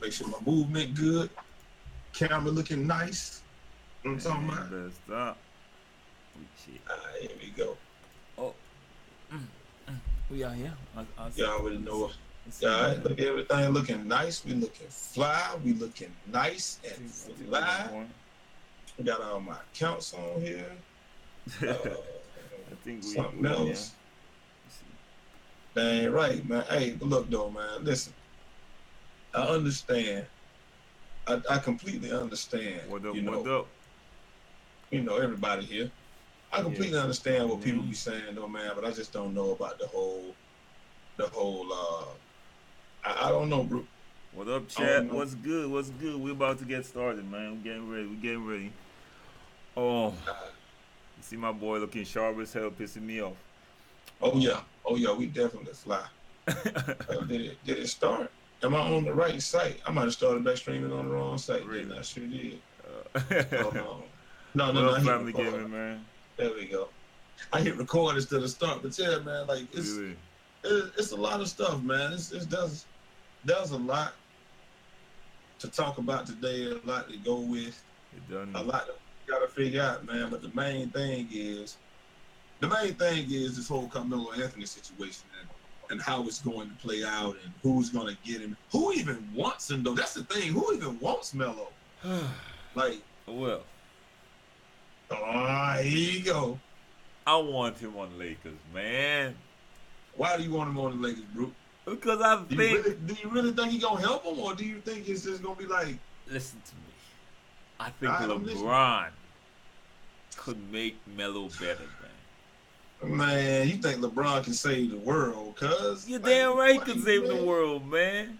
make sure my movement good. Camera looking nice. You know what I'm talking about? Better stop. Oh, shit. Here we go. Oh. We are here. Y'all already know it. All right, look, everything looking nice. We looking fly. We looking nice and fly. I got all my accounts on here. I think we Something else. Dang right, man. Hey, but look though, man. Listen, I understand. I completely understand. What up? What up? You know, everybody here. I completely understand what people be saying though, man. But I just don't know about the whole. I don't know, bro. What up, chat? What's good? What's good? We're about to get started, man. We're getting ready. Oh, you see my boy looking sharp as hell, pissing me off. Oh yeah, we definitely fly. Did it start? Am I on the right site? I might have started back streaming on the wrong site. Really? I sure did. Oh no. No. Family gaming, man. There we go. I hit record instead of start, but yeah, man, like it's a lot of stuff, man. There's a lot to talk about today, a lot to go with, a lot that we gotta figure out, man. But the main thing is this whole Carmalo Anthony situation and how it's going to play out and who's gonna get him. Who even wants him though? That's the thing. Who even wants Melo? Like, well, here you go. I want him on Lakers, man. Why do you want him on the Lakers, bro? Because I think. Do you really think he gonna help him, or do you think it's just gonna be like? Listen to me. I think LeBron could make Melo better, man. Man, you think LeBron can save the world? Cause you're damn right he can save the world, man.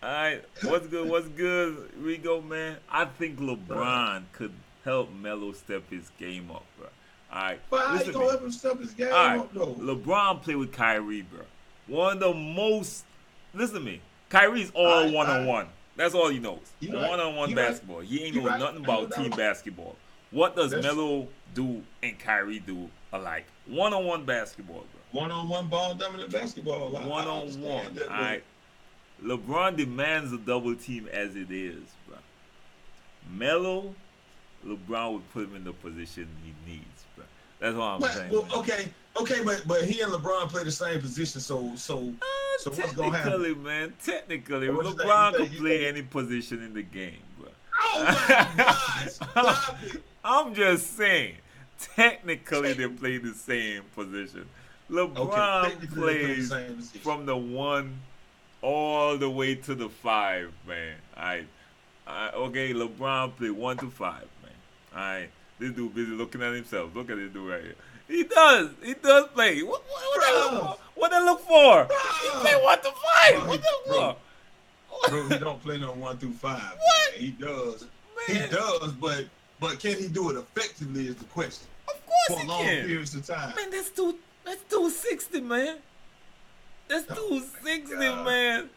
All right, what's good, Rigo, man? I think LeBron could help Melo step his game up, bro. All right, but how you gonna help him step his game up, though? LeBron played with Kyrie, bro. One of the most. Listen to me. Kyrie's all one-on-one. That's all he knows. One-on-one basketball. He ain't know nothing about team basketball. What does Melo do and Kyrie do alike? One-on-one basketball, bro. One-on-one ball dominant basketball. One-on-one. All right. LeBron demands a double team as it is, bro. Melo, LeBron would put him in the position he needs, bro. That's what I'm saying. Well, okay, but he and LeBron play the same position, so what's gonna happen? Technically, LeBron can play any position in the game, bro. Oh my gosh! Stop it. I'm just saying, technically they play the same position. LeBron plays from the 1 all the way to the 5, man. Okay, LeBron play 1 to 5, man. All right, this dude busy looking at himself. Look at this dude right here. He does play. What they look for? He play 1 to 5. What they look for? Bro, he don't play no 1 through 5. What? Man. He does. Man. He does, but can he do it effectively is the question. Of course for long periods of time. Man, that's 260, man. That's 260, man.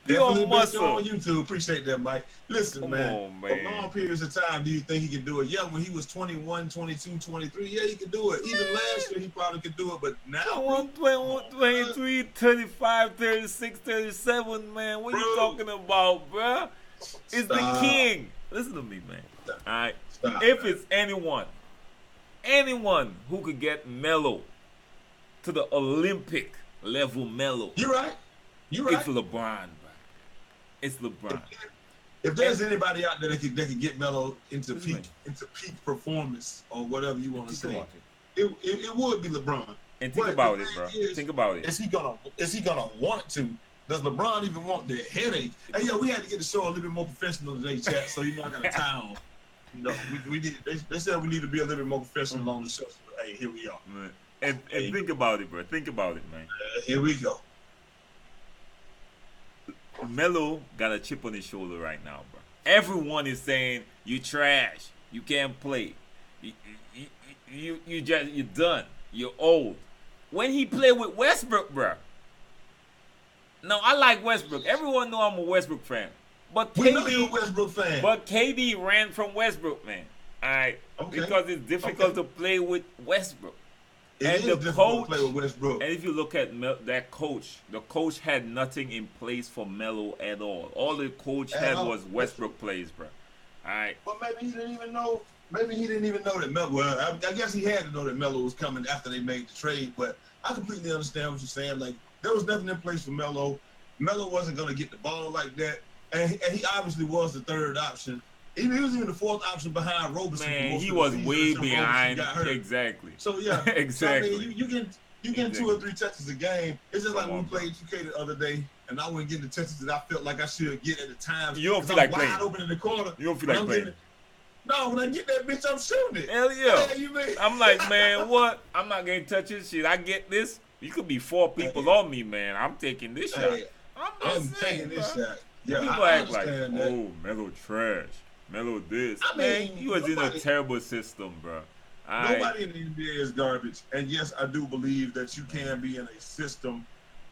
Definitely muscle on YouTube. Appreciate that, Mike. Listen, Come man, on, man. For long periods of time, do you think he can do it? Yeah, when he was 21, 22, 23, yeah, he could do it. Even last year, he probably could do it, but now... 21, 23, 35, 36, 37, man. What you talking about, bro? It's the king. Listen to me, man. All right? If it's anyone who could get Melo to the Olympic level Melo. You're right. It's LeBron, bro. It's LeBron. If there's anybody out there that could get Melo into peak performance or whatever you want to say, it would be LeBron. And think about it, bro. Think about it. Is he gonna want to? Does LeBron even want the headache? Hey, yo, we had to get the show a little bit more professional today, chat. So you know I got a time. You know, we need. They said we need to be a little bit more professional on the show. So, hey, here we are. Man. And think about it, bro. Think about it, man. Here we go. Melo got a chip on his shoulder right now, bro. Everyone is saying you trash, you can't play, you're done, you're old. When he played with Westbrook, bro. No, I like Westbrook. Everyone know I'm a Westbrook fan, but we know you're a Westbrook fan. But KD ran from Westbrook, man. All right, because it's difficult to play with Westbrook. And the coach, play with Westbrook. And if you look at that coach, the coach had nothing in place for Melo at all. All the coach had was Westbrook plays, bro. All right. But maybe he didn't even know. Maybe he didn't even know that Melo. Well, I guess he had to know that Melo was coming after they made the trade. But I completely understand what you're saying. Like, there was nothing in place for Melo. Melo wasn't going to get the ball like that, and he obviously was the third option. He was even the fourth option behind Roberson. Man, he was way behind. Exactly. So yeah, exactly. So, I mean, you get 2 or 3 touches a game. It's just like when we played 2K the other day, and I wasn't getting the touches that I felt like I should get at the time. You don't feel like playing. Wide open in the corner. You don't feel like playing. No, when I get that bitch, I'm shooting it. Hell yeah. Hey, you mean? I'm like, man, what? I'm not getting touch this shit. I get this. You could be 4 people on me, man. I'm taking this shot. I'm taking this shot. Yeah, people act like, oh, Melo trash. Melo this. I mean, man, he was in a terrible system, bro. Nobody in the NBA is garbage. And yes, I do believe that you can be in a system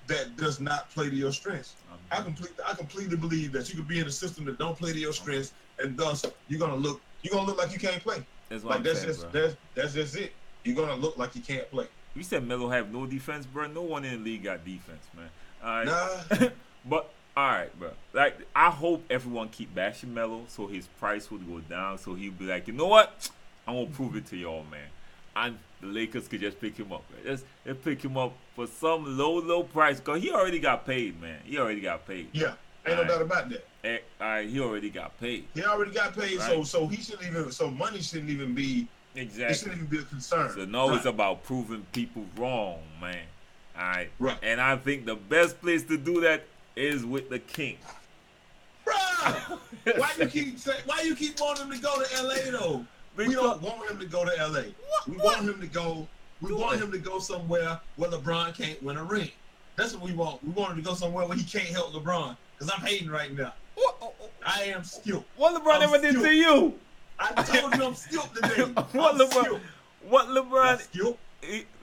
that does not play to your strengths. I completely believe that you could be in a system that don't play to your strengths, and thus you're gonna look like you can't play. That's just it. You're gonna look like you can't play. You said Melo have no defense, bro. No one in the league got defense, man. All right. Nah. But all right, bro. Like, I hope everyone keep bashing Melo so his price would go down. So he'd be like, you know what? I'm gonna prove it to y'all, man. And the Lakers could just pick him up, man. Just pick him up for some low price, cause he already got paid, man. He already got paid. Yeah, ain't no doubt about that. He already got paid. He already got paid, right? So he shouldn't even. So money shouldn't even be. Exactly. It shouldn't even be a concern. So no, it's about proving people wrong, man. All right. Right. And I think the best place to do that is with the King. Bro, why you keep wanting him to go to LA though? Because we don't want him to go to LA. We want him to go. We want him to go somewhere where LeBron can't win a ring. That's what we want. We want him to go somewhere where he can't help LeBron. Because I'm hating right now. I am skilled. What LeBron ever did to you? I told you I'm skilled today. What LeBron? Skilled.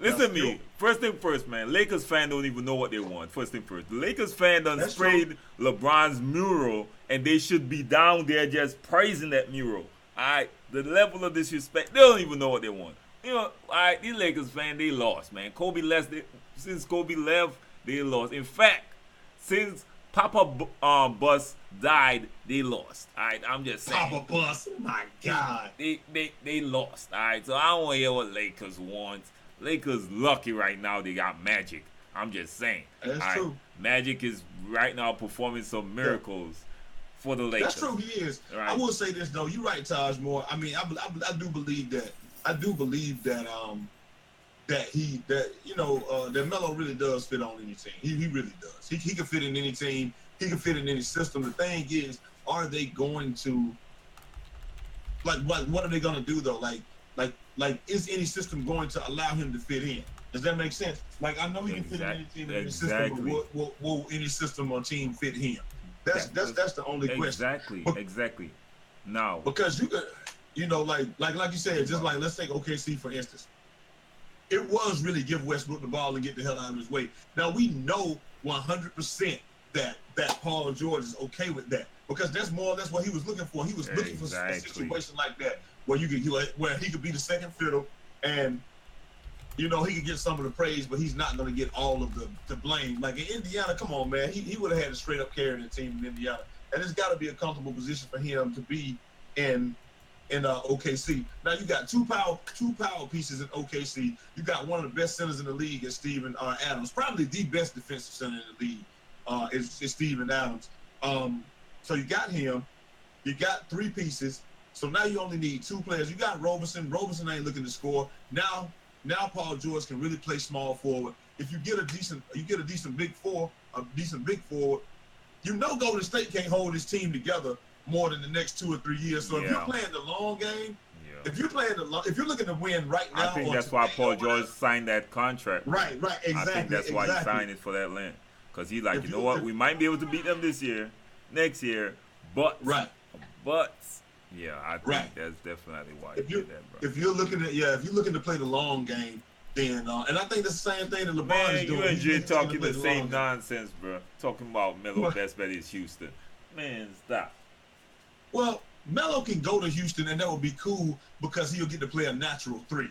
Listen to me. First thing first, man. Lakers fan don't even know what they want. First thing first. The Lakers fan done sprayed LeBron's mural, and they should be down there just praising that mural. All right, the level of disrespect, they don't even know what they want. You know, all right, these Lakers fans, they lost, man. Since Kobe left, they lost. In fact, since Papa Bus died, they lost. All right, I'm just saying. Papa Bus, my God. They lost. All right, so I don't want to hear what Lakers want. Lakers lucky right now they got Magic. I'm just saying. That's true. Magic is right now performing some miracles for the Lakers. That's true, he is. Right. I will say this though. You're right, Taj Moore. I mean, I do believe that. I do believe that that Melo really does fit on any team. He really does. He can fit in any team. He can fit in any system. The thing is, are they going to what are they gonna do though? Like is any system going to allow him to fit in? Does that make sense? Like, I know he can fit in any team, any system, but will any system or team fit him? That's the only question. Exactly. Now, because you could, like you said, just like let's take OKC for instance. It was really give Westbrook the ball and get the hell out of his way. Now we know 100% that Paul George is okay with that because that's more or less what he was looking for. He was looking for a situation like that where he could be the second fiddle and he could get some of the praise, but he's not going to get all of the blame. Like in Indiana, come on, man, he would have had a straight up carrying the team in Indiana, and it's got to be a comfortable position for him to be in OKC. Now you got two power pieces in OKC. You got one of the best centers in the league, is Steven Adams, probably the best defensive center in the league. Is Steven Adams. So you got him. You got 3 pieces. So now you only need 2 players. You got Roberson. Roberson ain't looking to score. Now Paul George can really play small forward. If you get a decent big forward, Golden State can't hold his team together more than the next 2 or 3 years. So if you're playing the long game, if you're looking to win right now, I think that's why Paul George signed that contract. Right, exactly. I think that's why he signed it for that length. Because he's like, we might be able to beat them this year, next year, but yeah, I think that's definitely why he did that, bro. If you're looking to play the long game, then and I think the same thing that LeBron is doing. You and Jay talking the same nonsense, bro. Talking about Melo best bet is Houston. Man, stop. Well, Melo can go to Houston, and that would be cool because he'll get to play a natural 3.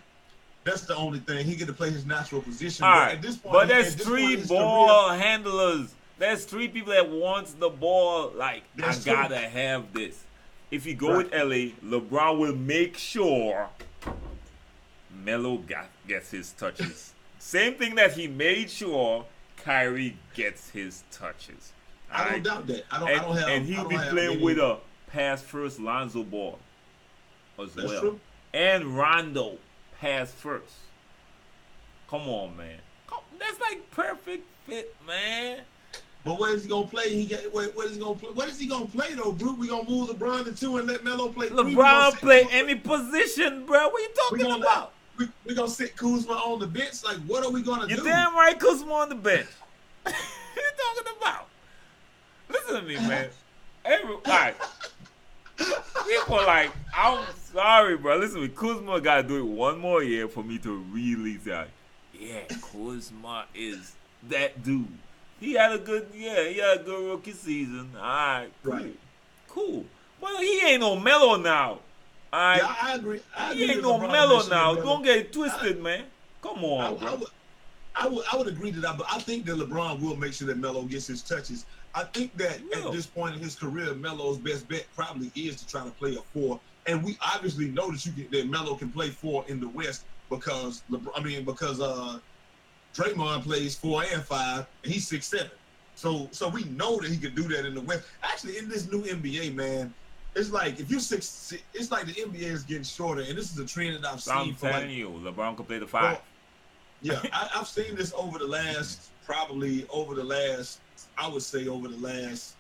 That's the only thing. He get to play his natural position. All right, at this point, but there's 3 ball handlers. There's 3 people that wants the ball. Like, I gotta have this. If you go with LA, LeBron will make sure Melo gets his touches. Same thing that he made sure Kyrie gets his touches. I don't doubt that. And he'll be playing with a pass first Lonzo Ball as well. True. And Rondo pass first. Come on, man. That's like perfect fit, man. But where is he gonna play? What is he gonna play though, bro? We gonna move LeBron to 2 and let Melo play 3. LeBron play any position, bro. What you talking about? We gonna sit Kuzma on the bench? Like, what are we gonna do? You damn right, Kuzma on the bench. What you talking about? Listen to me, man. All right. People like, I'm sorry, bro. Listen to me. Kuzma gotta do it one more year for me to really say, yeah, Kuzma is that dude. He had a good rookie season. All right, cool. Right. Cool. Well, he ain't no Melo now. All right. Yeah, I agree. He ain't no Melo now. Don't get it twisted, man. Come on, bro. I would agree to that, but I think that LeBron will make sure that Melo gets his touches. I think that at this point in his career, Melo's best bet probably is to try to play a 4. And we obviously know that Melo can play 4 in the West because Draymond plays 4 and 5, and he's 6'7". So we know that he can do that in the West. Actually, in this new NBA, man, it's like if you're 6'6", it's like the NBA is getting shorter, and this is a trend that I've seen. I'm telling you, LeBron can play the 5. Well, yeah, I've seen this over the last, I would say over the last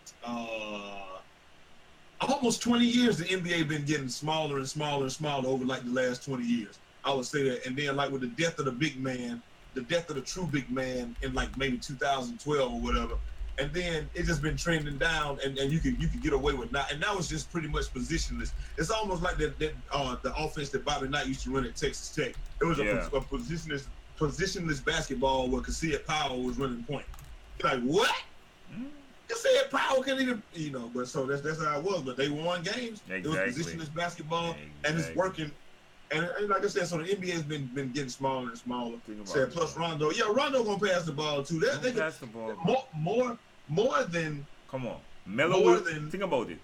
almost 20 years. The NBA been getting smaller and smaller and smaller over like the last 20 years. I would say that, and then like with the death of the big man. The death of the true big man in like maybe 2012 or whatever, and then it just been trending down, and you could get away with not, and now it's just pretty much positionless. It's almost like the offense that Bobby Knight used to run at Texas Tech. It was a positionless basketball where Cassius Powell was running point. You're like, what? Cassius Powell can't even, but so that's how it was. But they won games. Exactly. It was positionless basketball, and it's working. And like I said, so the NBA has been getting smaller and smaller. Plus Rondo. Yeah, Rondo gonna pass the ball too. They pass the ball. More than. Come on, Melo. Think about it.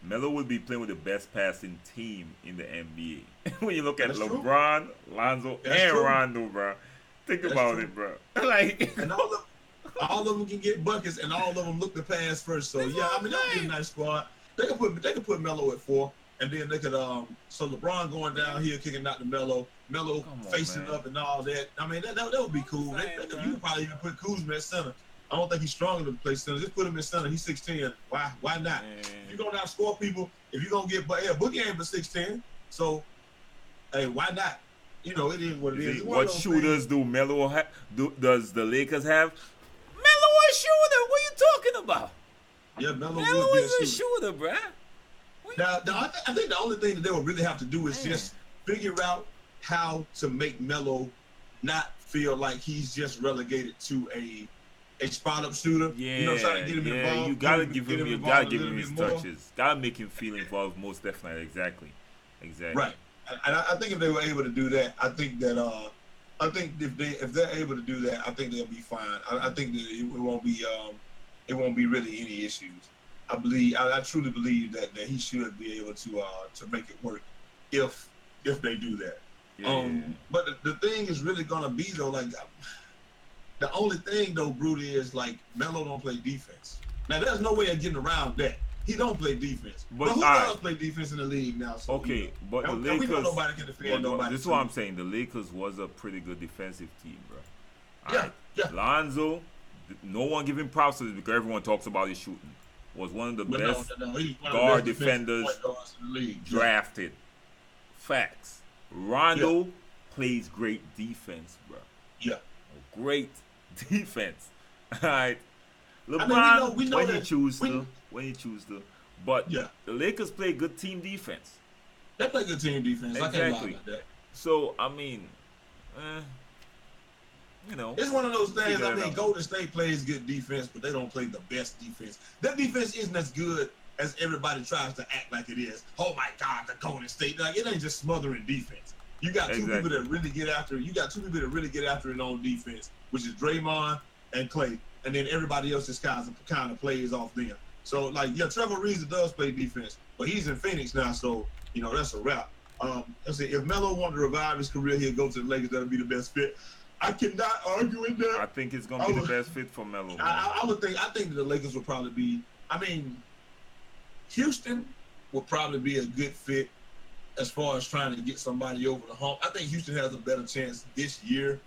Melo would be playing with the best passing team in the NBA. When you look at LeBron, Lonzo, and Rondo, bro. Think about it, bro. Like, and all of them can get buckets, and all of them look to pass first. So yeah, I mean that'd be a nice squad. They could put Melo at 4. And then they could, so LeBron going down here, kicking out to Melo facing up and all that. I mean, that would be cool. You could probably even put Kuzma at center. I don't think he's strong enough to play center. Just put him in center. He's 6'10". Why not? Man. If you're going to outscore people, if you're going to get, Boogie ain't but 6'10". So, hey, why not? It is what it is. What shooters do Melo does the Lakers have? Melo a shooter. What are you talking about? Yeah, Melo is a shooter, bruh. Now, I think the only thing that they will really have to do is just figure out how to make Melo not feel like he's just relegated to a spot up shooter. Yeah, try to get him involved. You gotta give him his touches. Gotta make him feel involved. Most definitely, exactly. Right, and I think if they were able to do that, I think if they're able to do that, I think they'll be fine. I think that it won't be really any issues. I truly believe that he should be able to make it work if they do that. Yeah. But the thing is really gonna be though, like the only thing though, Brody, is like Melo don't play defense. Now there's no way of getting around that. He don't play defense. But who does play defense in the league now? So, okay, but the Lakers. We know nobody can defend nobody. This is what I'm saying. The Lakers was a pretty good defensive team, bro. Yeah. Lonzo, no one giving props to this because everyone talks about his shooting. Was one of the best guard defenders in the league. Drafted. Facts. Rondo plays great defense, bro. Yeah. Great defense. All right. LeBron, we know when he choose to. But the Lakers play good team defense. They play good team defense. Exactly. I can't lie about that. So, I mean, it's one of those things. I mean, Golden State plays good defense, but they don't play the best defense. Their defense isn't as good as everybody tries to act like it is. Oh my God, the Golden State. Like, it ain't just smothering defense. You got two people that really get after it. You got two people that really get after it on defense, which is Draymond and Klay. And then everybody else just kind of plays off them. So, like, yeah, Trevor Ariza does play defense, but he's in Phoenix now, so, you know, that's a wrap. Let's see, if Melo wanted to revive his career, he'll go to the Lakers. That'll be the best fit. I cannot argue with that. I think it's gonna be the best fit for Melo. I think that the Lakers will probably be. I mean, Houston will probably be a good fit as far as trying to get somebody over the hump. I think Houston has a better chance this year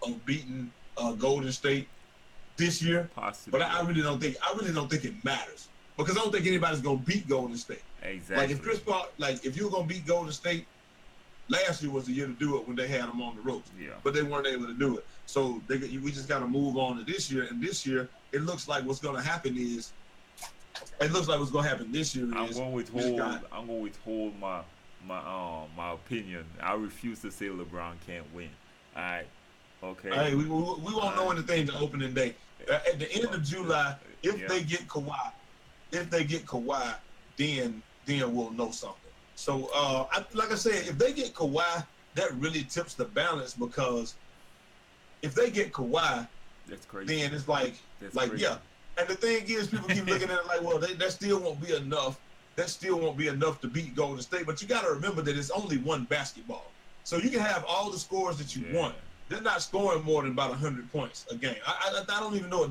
of beating Golden State this year. Possibly. But I really don't think it matters because I don't think anybody's gonna beat Golden State. Exactly. Like if Chris Paul, like if you were gonna beat Golden State, last year was the year to do it when they had them on the ropes. Yeah. But they weren't able to do it. So we just got to move on to this year. And this year, it looks like what's going to happen is. It looks like what's going to happen this year I'm going to withhold my opinion. I refuse to say LeBron can't win. All right. Okay. Hey, we won't know anything to opening day. At the end of July, if they get Kawhi, then we'll know something. So, like I said, if they get Kawhi, that really tips the balance because if they get Kawhi, that's crazy. then it's like crazy. Yeah. And the thing is, people keep looking at it like, well, that still won't be enough. That still won't be enough to beat Golden State. But you got to remember that it's only one basketball. So you can have all the scores that you want. They're not scoring more than about 100 points a game. I don't even know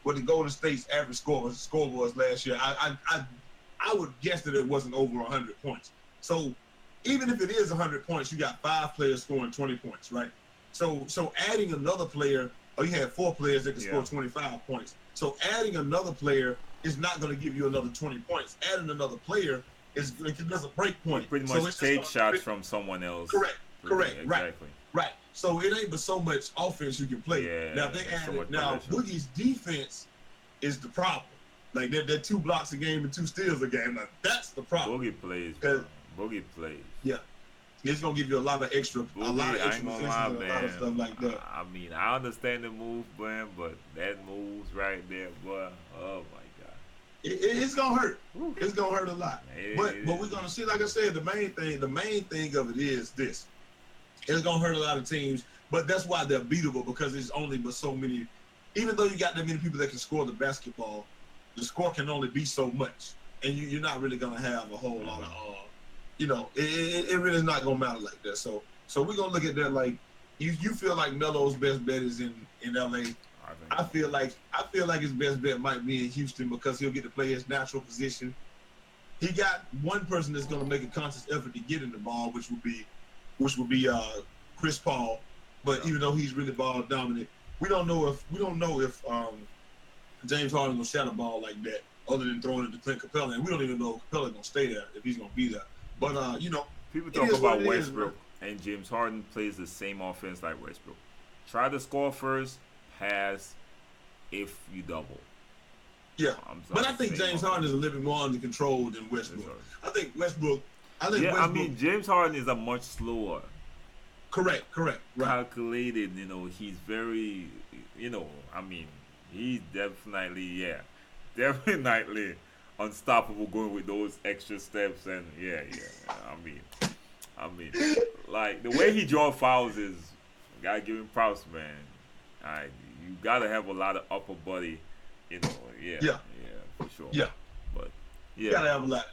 what the Golden State's average score was last year. I would guess that it wasn't over 100 points. So even if it is 100 points, you got 5 players scoring 20 points, right? So adding another player, you had 4 players that can score 25 points. So adding another player is not going to give you another 20 points. Adding another player is like there's a break point. You pretty much take shots from someone else. Correct. Exactly. Right. So it ain't but so much offense you can play. Yeah, now they added. Now Boogie's defense is the problem. Like they're 2 blocks a game and 2 steals a game. Like, that's the problem. Boogie plays. Bro. Boogie plays. Yeah. It's gonna give you a lot of extra, Boogie, a lot of extra lie, a lot of stuff like that. I mean, I understand the move, man, but that move's right there, boy. Oh my God. It's gonna hurt. It's gonna hurt a lot. But we're gonna see. Like I said, the main thing of it is this. It's gonna hurt a lot of teams, but that's why they're beatable because there's only but so many. Even though you got that many people that can score the basketball, the score can only be so much, and you're not really gonna have a whole lot of. It really is not gonna matter like that. So we're gonna look at that like you feel like Melo's best bet is in LA. I feel like his best bet might be in Houston because he'll get to play his natural position. He got one person that's gonna make a conscious effort to get in the ball, which would be Chris Paul. But even though he's really ball dominant, we don't know if James Harden gonna shot a ball like that, other than throwing it to Clint Capella, and we don't even know if Capella gonna stay there if he's gonna be there. But people talk about Westbrook, and James Harden plays the same offense like Westbrook. Try to score first, pass if you double. Yeah, but I think James Harden is a little bit more under control than Westbrook. I think Westbrook. I mean, James Harden is a much slower. Correct. Right. Calculated, he's very, he's definitely unstoppable going with those extra steps and I mean, like the way he draw fouls is, gotta give him props, man. You gotta have a lot of upper body, for sure. Yeah, but you gotta have a lot.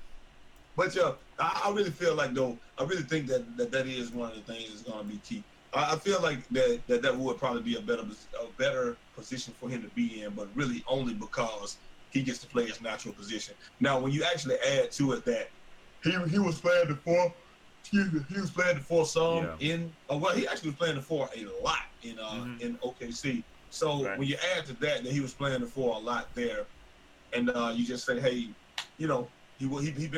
But I really feel like though, I really think that is one of the things that's gonna be key. I feel like that would probably be a better position for him to be in, but really only because he gets to play his natural position. Now, when you actually add to it that he was playing the 4, he was playing the 4 some in. He actually was playing the 4 a lot in OKC. So when you add to that he was playing the 4 a lot there, and you just say, hey, he been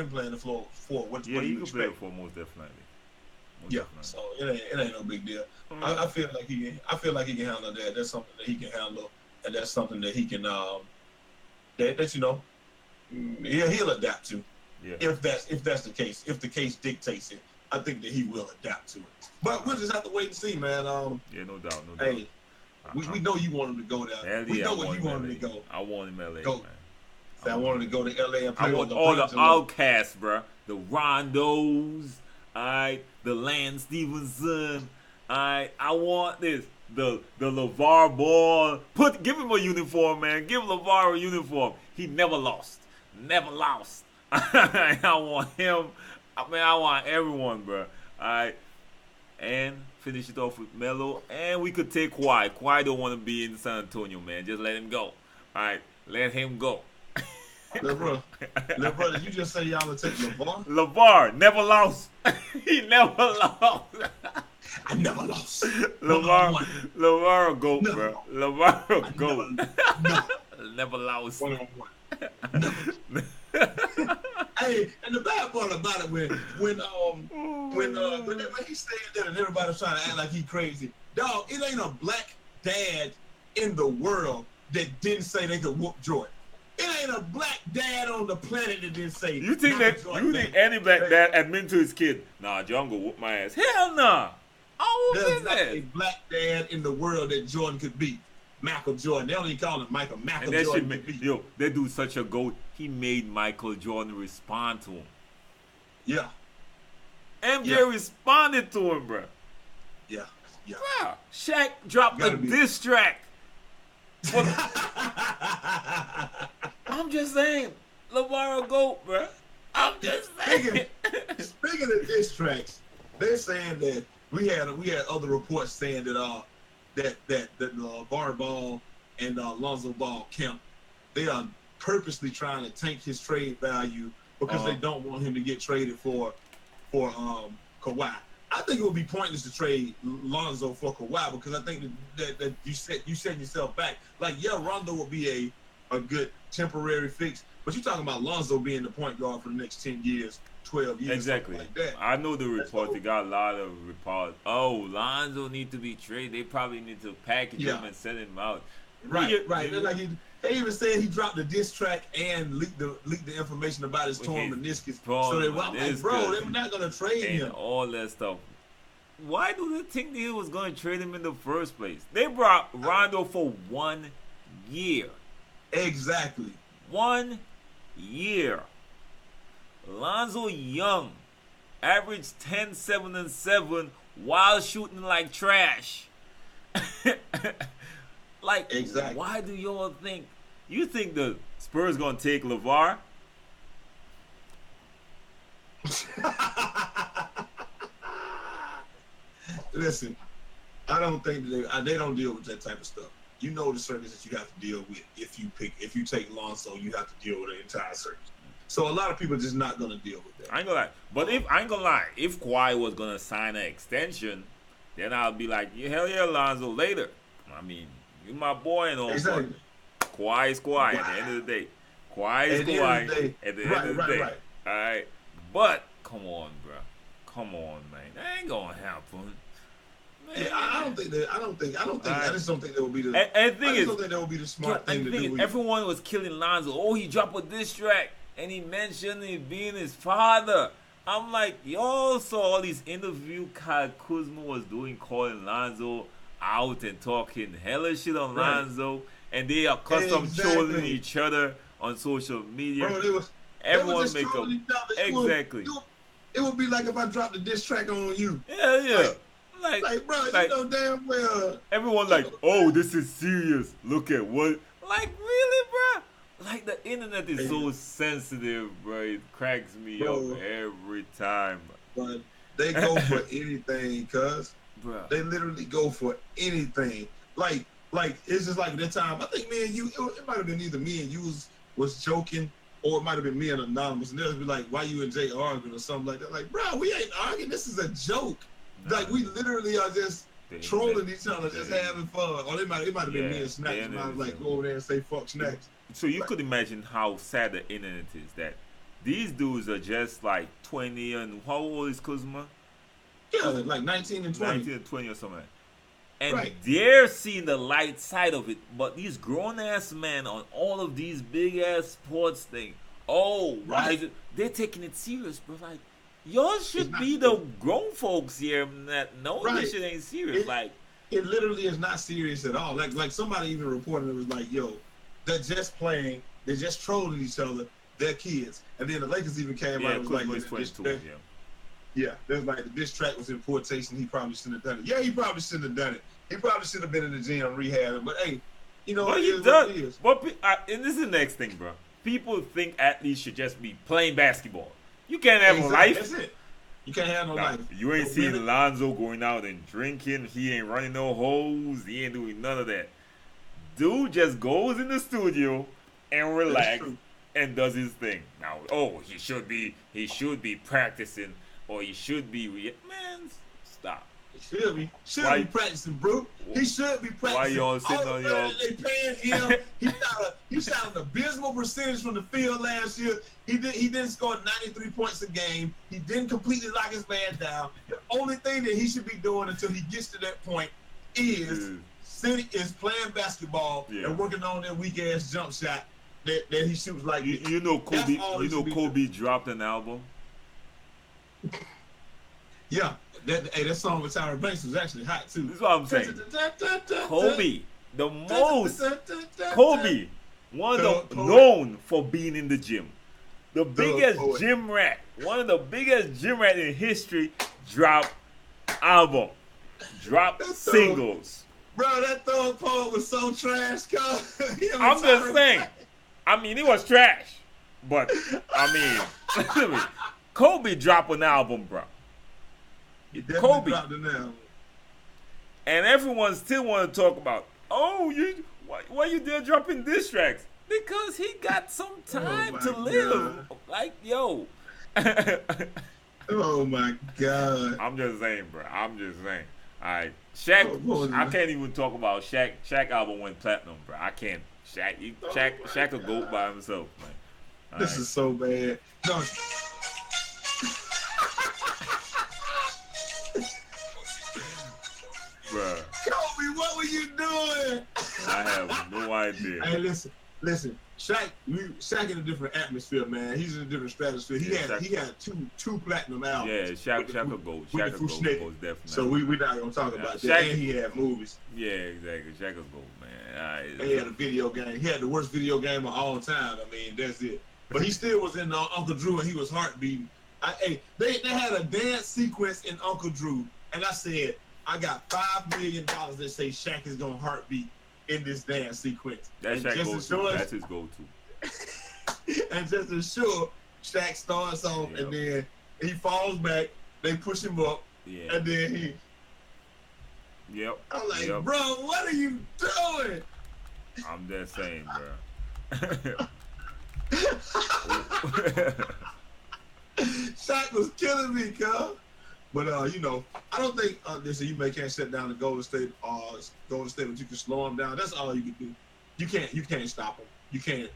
playing the 4. What do you expect? Play the 4 most definitely. So it ain't no big deal. I feel like he can handle that. That's something that he can handle, and that's something that he can he'll adapt to. Yeah. If that's the case, if the case dictates it, I think that he will adapt to it. But we'll just have to wait and see, man. No doubt. Hey, we know you want him to go there. We know where you want him to go. I want him LA, man. I want him to go to LA and play. I want all the outcasts, bro. The Rondos, Alright, the Lance Stevenson. Alright, I want this. The LeVar Ball. Give him a uniform, man. Give LeVar a uniform. He never lost. Never lost. I want him. I want everyone, bro. Alright. And finish it off with Melo. And we could take Kawhi. Kawhi don't want to be in San Antonio, man. Just let him go. Alright. Let him go. LeBron, did you just say y'all would take LeVar? LeVar never lost. He never lost. I never lost. LeVar a goat, no. Bro. LeVar a goat. Never lost. 1-on-1. Hey, and the bad part about it when he said that and everybody's trying to act like he crazy. Dog, it ain't a black dad in the world that didn't say they could whoop Jordan. It ain't a black dad on the planet that didn't say. You think any black dad admit to his kid, nah, John go whoop my ass? Hell nah. There's not a black dad in the world that Jordan could beat. Michael Jordan. They don't even call him Michael. Michael Jordan. Yo, they do such a goat. He made Michael Jordan respond to him. Yeah. MJ responded to him, bro. Yeah. Bro, Shaq dropped a diss track. I'm just saying, LeVar a goat, bro. I'm just saying. Speaking of diss tracks, they're saying that we had other reports saying that LeVar Ball and Lonzo Ball camp, they are purposely trying to tank his trade value because they don't want him to get traded for Kawhi. I think it would be pointless to trade Lonzo for Kawhi because I think that you set yourself back. Like, yeah, Rondo will be a good temporary fix, but you're talking about Lonzo being the point guard for the next 10 years, 12 years, exactly. Like that. I know the report. They got a lot of reports. Oh, Lonzo need to be traded. They probably need to package him and send him out. Right. Like they even said he dropped the diss track and leaked the information about his torn meniscus. So they were like, bro, they're not gonna trade him. All that stuff. Why do they think they was gonna trade him in the first place? They brought Rondo for 1 year. Exactly. 1 year. Lonzo Young averaged 10, 7, and 7 while shooting like trash. Like, exactly. Why do y'all think? You think the Spurs gonna take LeVar? Listen, I don't think they don't deal with that type of stuff. You know the circus that you have to deal with. If you take Lonzo, you have to deal with the entire circus. So a lot of people are just not gonna deal with that. I ain't gonna lie, but if Kawhi was gonna sign an extension, then I'll be like, hell yeah, Lonzo, later. I mean, you my boy and all. Exactly. Kawhi is Kawhi at the end of the day. Kawhi is Kawhi at the end of the day. Right. All right, but come on, bro. Come on, man. That ain't gonna happen. Yeah, I just don't think that would be the. And thing is, don't think that would be the smart thing to do. Everyone was killing Lonzo. Oh, he dropped a diss track, and he mentioned him being his father. I'm like, y'all saw all these interviews Kyle Kuzma was doing, calling Lonzo out and talking hella shit on Lonzo, and they are accustomed trolling each other on social media. Bro, everyone make up. Exactly. It would be like if I dropped a diss track on you. Yeah. Like, bro, you know damn well. Everyone like, oh, this is serious. Look at what. Like, really, bro? Like, the internet is so sensitive, bro. It cracks me up every time. But they go for anything, cuz. Bro. They literally go for anything. Like, it's just like that time. I think me and you, it might have been either me and you was joking, or it might have been me and Anonymous. And they'll be like, why you and Jay arguing or something like that. Like, bro, we ain't arguing. This is a joke. Like, we literally are just trolling each other, just having fun. Or it might have been me and Snacks. And I was like, go over there and say fuck Snacks. So you could imagine how sad the internet is, that these dudes are just like 20 and how old is Kuzma? Yeah, like 19 and 20. 19 and 20 or something. And they're seeing the light side of it. But these grown-ass men on all of these big-ass sports things, they're taking it serious, bro. Like, y'all should be the grown folks here that know this shit ain't serious. It literally is not serious at all. Like somebody even reported it was like, yo, they're just playing, they're just trolling each other, they're kids. And then the Lakers even came out and was like, Yeah, there's like this track was in poor taste and he probably shouldn't have done it. Yeah, he probably shouldn't have done it. He probably should have been in the gym rehabbing. But hey, you know, it is what it is. And this is the next thing, bro. People think athletes should just be playing basketball. You can't have a life. That's it. You can't have no life. You ain't seen Lonzo going out and drinking. He ain't running no hoes. He ain't doing none of that. Dude just goes in the studio and relax and does his thing. Now, he should be practicing, or he should be man, stop. He should be practicing, bro. He should be practicing. Why y'all sitting on your? They paying him. He shot an abysmal percentage from the field last year. He didn't score 93 points a game. He didn't completely lock his man down. The only thing that he should be doing until he gets to that point is playing basketball and working on that weak ass jump shot that he shoots like. You know Kobe. Kobe dropped an album. Yeah. That song with Tyra Banks was actually hot too. This is what I'm saying. Kobe, Kobe, known for being in the gym. The biggest gym rat, one of the biggest gym rat in history, dropped album, dropped singles. Bro, that third poet was so trash, I'm just saying. I mean, it was trash, but I mean, Kobe dropped an album, bro. Kobe. And everyone still want to talk about, why you there dropping diss tracks? Because he got some time to live. God. Like, yo. Oh my God. I'm just saying, bro. I'm just saying. All right. Shaq, I can't even talk about Shaq. Shaq album went platinum, bro. I can't. Shaq a GOAT by himself, man. This is so bad. No. Bruh. Kobe, what were you doing? I have no idea. Hey, listen. Shaq in a different atmosphere, man. He's in a different stratosphere. He had two platinum albums. Yeah, Shaq a GOAT. Shaq a GOAT, most definitely. So we're not gonna talk about that. And he had movies. Yeah, exactly. Shaq a GOAT, man. And he had a video game. He had the worst video game of all time. I mean, that's it. But he still was in Uncle Drew, and he was heart beating. They had a dance sequence in Uncle Drew, and I said, I got $5 million that say Shaq is gonna heartbeat in this dance sequence. That's his go-to. And just to sure, Shaq starts off and then he falls back. They push him up, and then he. Yep. I'm like, bro, what are you doing? I'm just saying, bro. Shaq was killing me, cuz. But I don't think you can't shut down the Golden State, but you can slow them down. That's all you can do. You can't stop them. You can't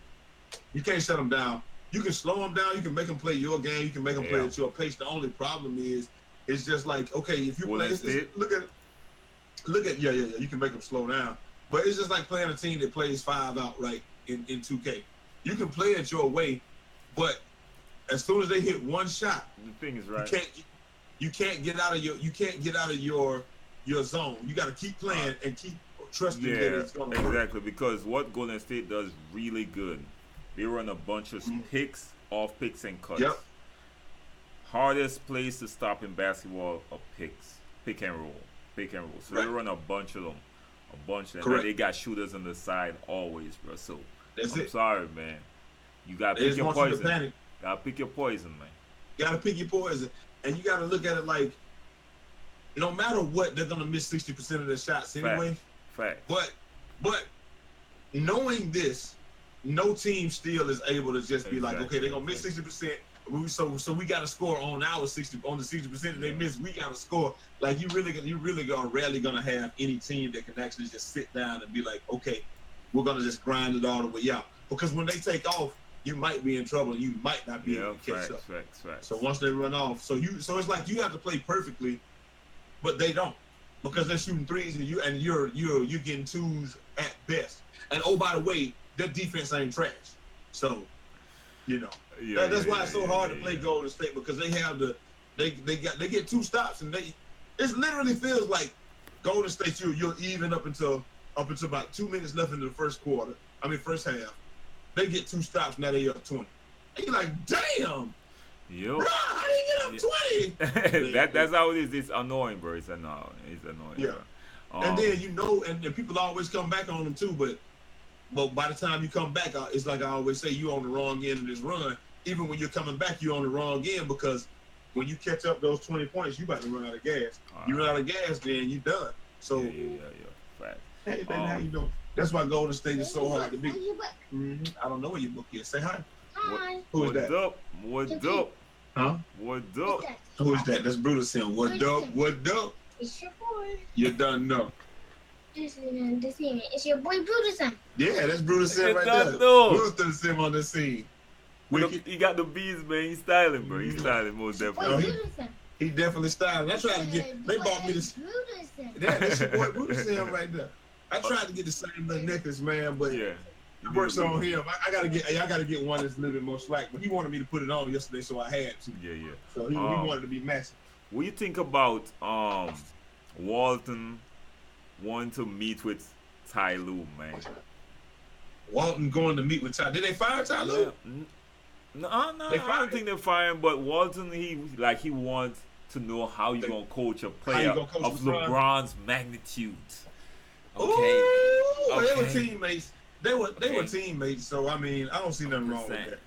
shut them down. You can slow them down. You can make them play your game. You can make them play at your pace. The only problem is, it's just like, okay, if you play, look at you can make them slow down. But it's just like playing a team that plays 5 out right in 2K. You can play it your way, but as soon as they hit one shot, the thing is right. You can't get out of your zone. You got to keep playing and keep trusting that it's going to work. Exactly, because what Golden State does really good, they run a bunch of picks, off picks, and cuts. Yep. Hardest place to stop in basketball are picks, pick and roll. So they run a bunch of them, and they got shooters on the side always, bro. So I'm sorry, man. You got to pick your poison. Got to pick your poison, man. You got to pick your poison. And you got to look at it like, no matter what, they're going to miss 60% of their shots anyway. Fact. But knowing this, no team still is able to just be like, okay, they're going to miss 60%. So we got to score on the 60% that they miss. We got to score. Like, you really are rarely going to have any team that can actually just sit down and be like, okay, we're going to just grind it all the way out. Because when they take off, you might be in trouble and you might not be able to catch up. So once they run off, so it's like you have to play perfectly, but they don't, because they're shooting threes and you're getting twos at best. And oh, by the way, their defense ain't trash. So, that's why it's so hard to play Golden State, because they have they get 2 stops and it literally feels like Golden State you're even up until about 2 minutes left in the first half. They get 2 stops, now they up 20. And you're like, damn. Yo. Bro, I didn't get up 20. That's how it is. It's annoying, bro. It's annoying. Yeah. And then and people always come back on them too, but by the time you come back, it's like I always say, you on the wrong end of this run. Even when you're coming back, you're on the wrong end, because when you catch up those 20 points, you about to run out of gas. You run out of gas, then you done. So Fact. Hey, baby, how you doing? That's why Golden State is so hard to beat. I don't know where your book is. Say hi. Hi. Who is that? What's up? Huh? What's up? Who is that? That's Brutus Sim. What up? What up? It's your boy. You done know. It's your boy Brutus Sim. Yeah, that's Brutus Sim right there. Brutus Sim on the scene. He got the beats, man. He's styling, bro. He's styling most definitely. He definitely styling. I tried to get. They bought me this. Yeah, that's your boy Brutus Sim right there. I tried to get the same little necklace, man, but it works on him. I gotta get one that's a little bit more slack. But he wanted me to put it on yesterday, so I had to. Yeah. So he wanted to be massive. What do you think about Walton wanting to meet with Ty Lue, man? Walton going to meet with Ty. Did they fire Ty Lue? No, I don't think they're firing. But Walton, he wants to know how you gonna coach a player of LeBron's magnitude. Okay. Ooh, they were teammates. They were teammates. So I mean, I don't see nothing wrong with that.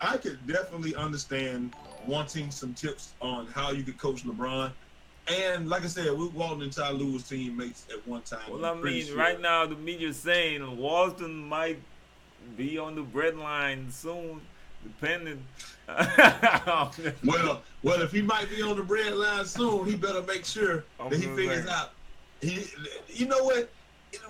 I could definitely understand wanting some tips on how you could coach LeBron. And like I said, Walton and Ty Lue was teammates at one time. Well, I mean, right now the media's saying Walton might be on the breadline soon, depending. well, if he might be on the breadline soon, he better make sure that he figures out. You know what?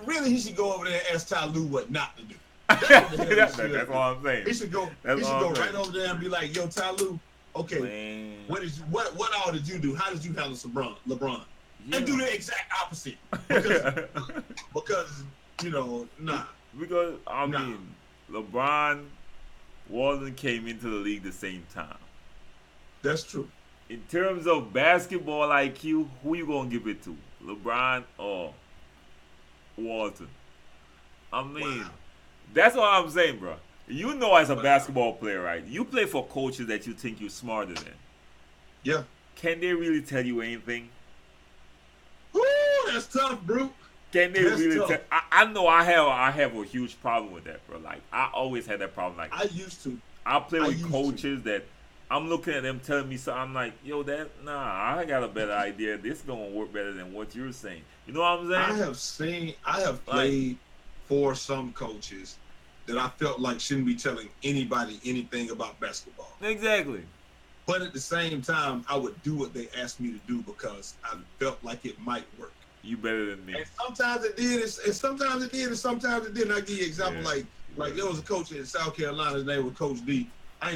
Really, he should go over there and ask Ty Lue what not to do. That's what I'm saying. He should go right over there and be like, "Yo, Ty Lue, okay, man. What all did you do? How did you handle LeBron? Yeah. And do the exact opposite because nah. Because I mean, LeBron, Walton came into the league the same time. That's true. In terms of basketball IQ, who you gonna give it to, LeBron or Walton? I mean, that's what I'm saying, bro. You know, as a basketball player, right? You play for coaches that you think you're smarter than. Yeah. Can they really tell you anything? Ooh, that's tough, bro. Can they really tell? I know I have a huge problem with that, bro. Like, I always had that problem. Like, I used to. I play with coaches that I'm looking at them telling me something. I'm like, yo, I got a better idea. This is gonna work better than what you're saying. You know what I'm saying? I have played for some coaches that I felt like shouldn't be telling anybody anything about basketball. Exactly. But at the same time, I would do what they asked me to do because I felt like it might work. You better than me. And sometimes it did, and sometimes it did, and sometimes it didn't. I give you an example, like there was a coach in South Carolina, his name was Coach D. When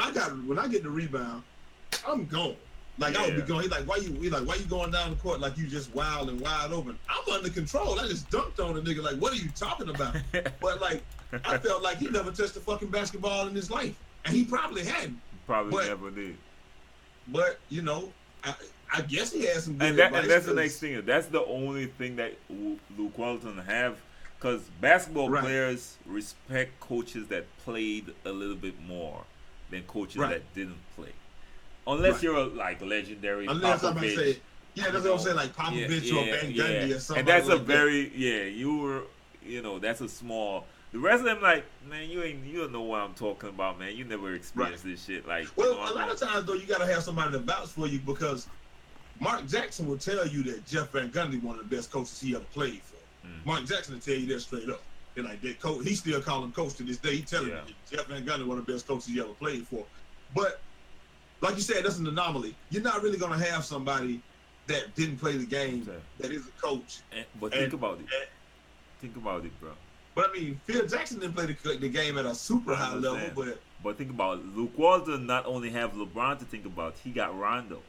I get the rebound, I'm gone. Like I would be going. He's like, why you going down the court like you just wild and wide open? I'm under control. I just dunked on a nigga. Like, what are you talking about? But like, I felt like he never touched a fucking basketball in his life, and he probably hadn't. Probably never did. But I guess he has some good advice. And that's the next thing. That's the only thing that Luke Walton have, because basketball players respect coaches that played a little bit more than coaches that didn't play. Unless you're like legendary Popovich. That's what I'm saying, like Popovich or Van Gundy or something. And that's like that's a small. The rest of them, like, man, you don't know what I'm talking about, man. You never experienced this shit. Like, well, a lot of times though, you gotta have somebody to vouch for you, because Mark Jackson will tell you that Jeff Van Gundy one of the best coaches he ever played for. Mark Jackson will tell you that straight up. And like that coach, he still call him coach to this day. He telling you Jeff Van Gundy one of the best coaches he ever played for. But like you said, that's an anomaly. You're not really gonna have somebody that didn't play the game that is a coach. Think about it. Think about it, bro. But I mean, Phil Jackson didn't play the game at a super high level. But think about it. Luke Walton not only have LeBron to think about, he got Rondo.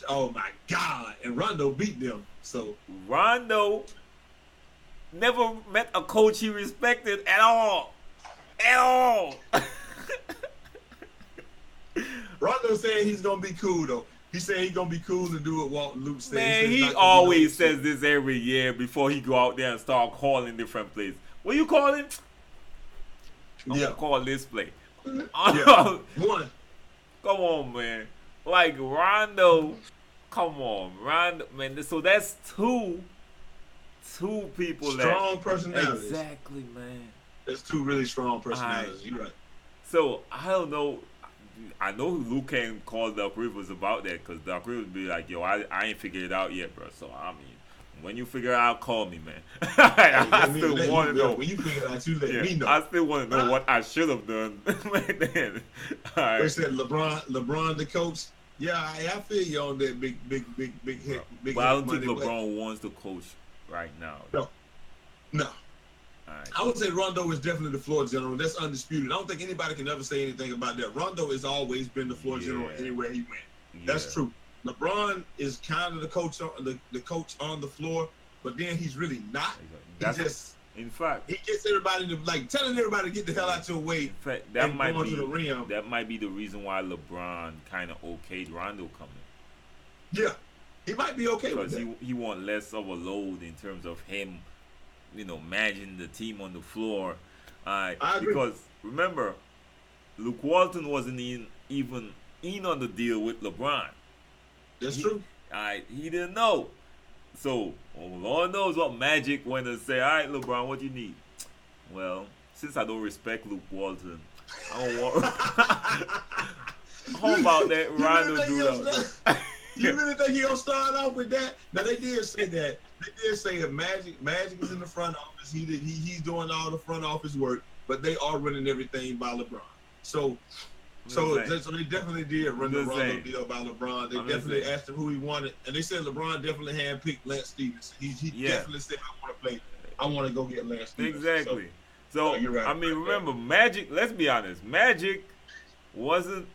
Oh my God! And Rondo beat them. So Rondo never met a coach he respected at all. At all. Rondo saying he's gonna be cool though. He said he's gonna be cool and do what Luke said. Man, he always says this every year before he go out there and start calling different plays. What you calling? I'm gonna call this play. Yeah. One. Come on, man. Like Rondo, come on, Rondo, man. So that's two people strong personalities. Exactly, man. That's two really strong personalities. You're right. So I don't know. I know Luke can call Doc Rivers about that because Doc Rivers be like, yo, I ain't figured it out yet, bro. So I mean, when you figure it out, call me, man. I still want to know. When you figure it out, you let me know. I still want to know what I should have done back then. They said LeBron the coach. Yeah, I feel you on that big hit. Big but I don't think LeBron wants to coach right now. No. I would say Rondo is definitely the floor general. That's undisputed. I don't think anybody can ever say anything about that. Rondo has always been the floor general anywhere he went. That's true. LeBron is kind of the coach on the floor, but then he's really not. In fact, he gets everybody to telling everybody to get the hell out your way. In fact, that might be the reason why LeBron kind of okayed Rondo coming. Yeah, he might be okay with that. Because he want less of a load in terms of him, managing the team on the floor. I agree. Because remember, Luke Walton wasn't even in on the deal with LeBron. That's true. He didn't know. So, Lord knows what Magic went and say, all right, LeBron, what do you need? Well, since I don't respect Luke Walton, I don't want... How about that Rondo do that? You really think he'll start off with that? Now, they did say that. They did say that Magic is in the front office. He's doing all the front office work, but they are running everything by LeBron. So they definitely did run the Rondo deal by LeBron. They definitely asked him who he wanted, and they said LeBron definitely handpicked Lance Stevenson. He definitely said, "I want to play. I want to go get Lance Stevenson." Exactly. So you're right. I mean, remember, Magic. Let's be honest. Magic wasn't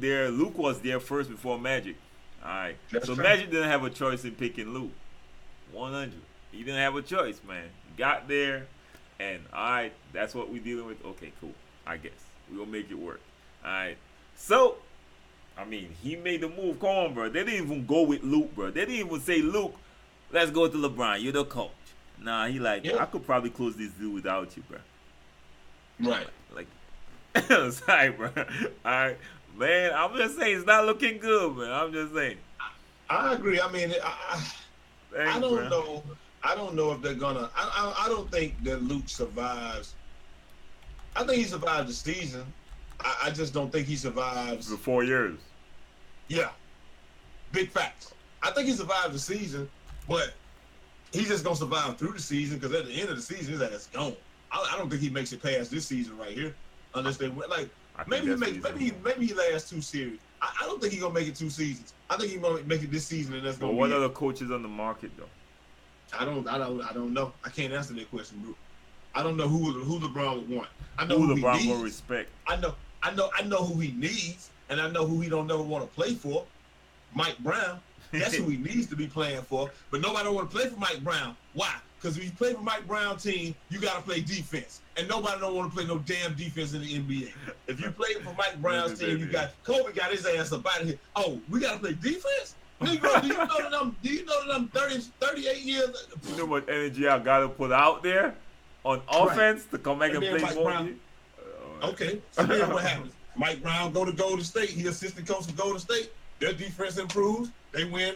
there. Luke was there first before Magic. All right. That's so true. Magic didn't have a choice in picking Luke. 100. He didn't have a choice, man. Got there, and all right, that's what we're dealing with. Okay, cool. I guess. We're going to make it work. All right. So, I mean, he made the move. Come on, bro. They didn't even go with Luke, bro. They didn't even say, Luke, let's go to LeBron. You're the coach. Nah, he I could probably close this deal without you, bro. Right. Sorry, bro. All right. Man, I'm just saying, it's not looking good, man. I'm just saying. I agree. I mean, I don't know. I don't know if they're going to. I don't think that Luke survives. I think he survived the season. I just don't think he survives the 4 years. Yeah, big facts. I think he survived the season, but he's just gonna survive through the season because at the end of the season, his ass is gone. I don't think he makes it past this season right here, unless they maybe he lasts 2 series. I don't think he's gonna make it 2 seasons. I think he's gonna make it this season, and that's gonna. But what other coaches on the market though? I don't know. I can't answer that question, bro. I don't know who LeBron would want. I know who LeBron will respect. I know who he needs, and I know who he don't never want to play for. Mike Brown. That's who he needs to be playing for. But nobody don't want to play for Mike Brown. Why? Because when you play for Mike Brown's team, you got to play defense, and nobody don't want to play no damn defense in the NBA. If you play for Mike Brown's team, you got Kobe got his ass up out of here. Oh, we got to play defense. Negro, do you know that I'm 38 years? You know what energy I got to put out there on offense to come back and play for me? Okay, so then what happens? Mike Brown go to Golden State. He assistant coach of Golden State. Their defense improves. They win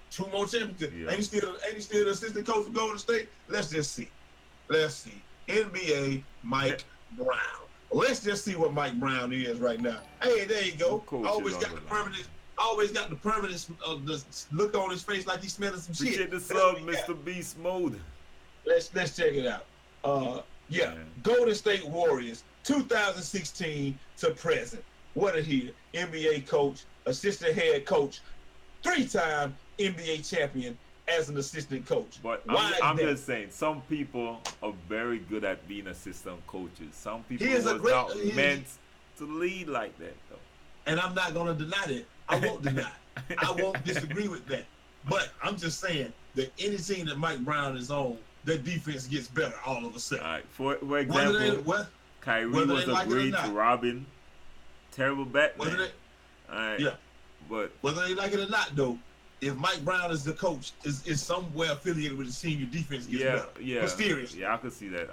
2 more championships. Yeah. Ain't he still the assistant coach of Golden State? Let's just see. NBA Mike Brown. Let's just see what Mike Brown is right now. Hey, there you go. Always got the permanent the look on his face like he's smelling some shit. Appreciate the sub, Mr. Beast Mode. Let's check it out. Golden State Warriors, 2016 to present. What a year. NBA coach, assistant head coach, 3-time NBA champion as an assistant coach. But I'm just saying, some people are very good at being assistant coaches. Some people are not meant to lead like that, though. And I'm not going to deny that. I won't deny. I won't disagree with that. But I'm just saying that any team that Mike Brown is on, their defense gets better all of a sudden. All right. For example, Kyrie was a great Robin, terrible Batman. But whether they like it or not, though, if Mike Brown is the coach, is somewhere affiliated with the team, your defense gets better. Yeah. Mysteriously. Yeah, I could see that.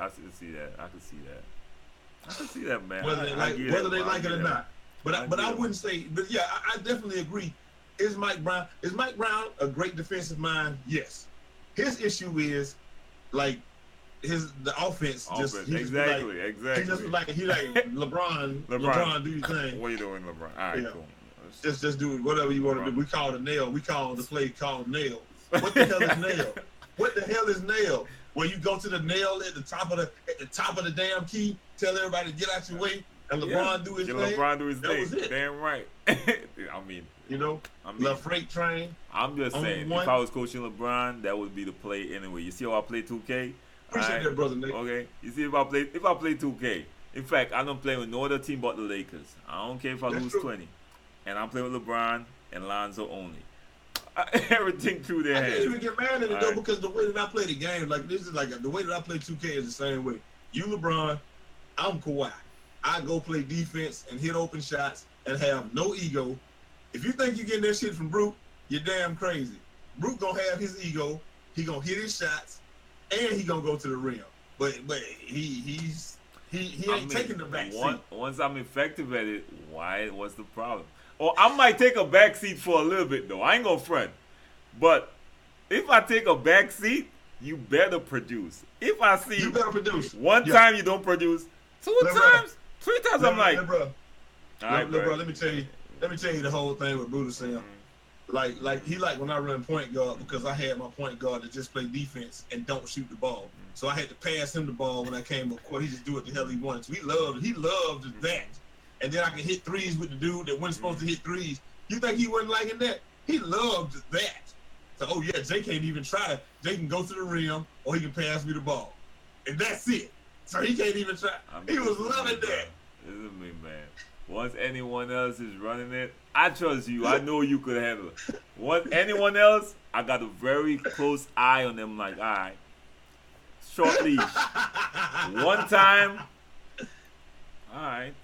I can see that, man. Whether they like it or not. But I wouldn't say. But yeah, I definitely agree. Is Mike Brown a great defensive mind? Yes. His issue is like the offense. Exactly. He just like LeBron, do your thing. What are you doing, LeBron? All right, cool. Just do whatever you want to do. We call it a nail. We call the play called nail. What the hell is nail? What the hell is nail? Where you go to the nail at the top of the damn key, tell everybody to get out your way, and LeBron do his thing. LeBron do his thing. Damn right. I mean, the freight train. I'm just saying, if I was coaching LeBron, that would be the play anyway. You see how I play 2K? Appreciate that, brother Nick. Okay. You see if I play 2K. In fact, I don't play with no other team but the Lakers. I don't care if I lose 20. And I'm playing with LeBron and Lonzo only. Everything through their hands. I can't even get mad at it though, because the way that I play the game, like this is like the way that I play 2K is the same way. You LeBron, I'm Kawhi. I go play defense and hit open shots and have no ego. If you think you're getting that shit from Brute, you're damn crazy. Brute gonna have his ego. He gonna hit his shots, and he gonna go to the rim. But he ain't taking the back seat. Once I'm effective at it, what's the problem? Or I might take a back seat for a little bit though. I ain't gonna front. But if I take a back seat, you better produce. If I see you better produce. One time you don't produce, two times, 3 times I'm like, bro. Let me tell you the whole thing with Buddha saying. Like he when I run point guard because I had my point guard to just play defense and don't shoot the ball. So I had to pass him the ball when I came up court. He just do what the hell he wanted. So he loved that. And then I can hit threes with the dude that wasn't supposed to hit threes. You think he wasn't liking that? He loved that. So, Jay can't even try. Jay can go to the rim or he can pass me the ball. And that's it. So he can't even try. He was loving that. This is me, man. Once anyone else is running it, I trust you. I know you could handle it. Once anyone else, I got a very close eye on them like, all right, short leash. One time, all right,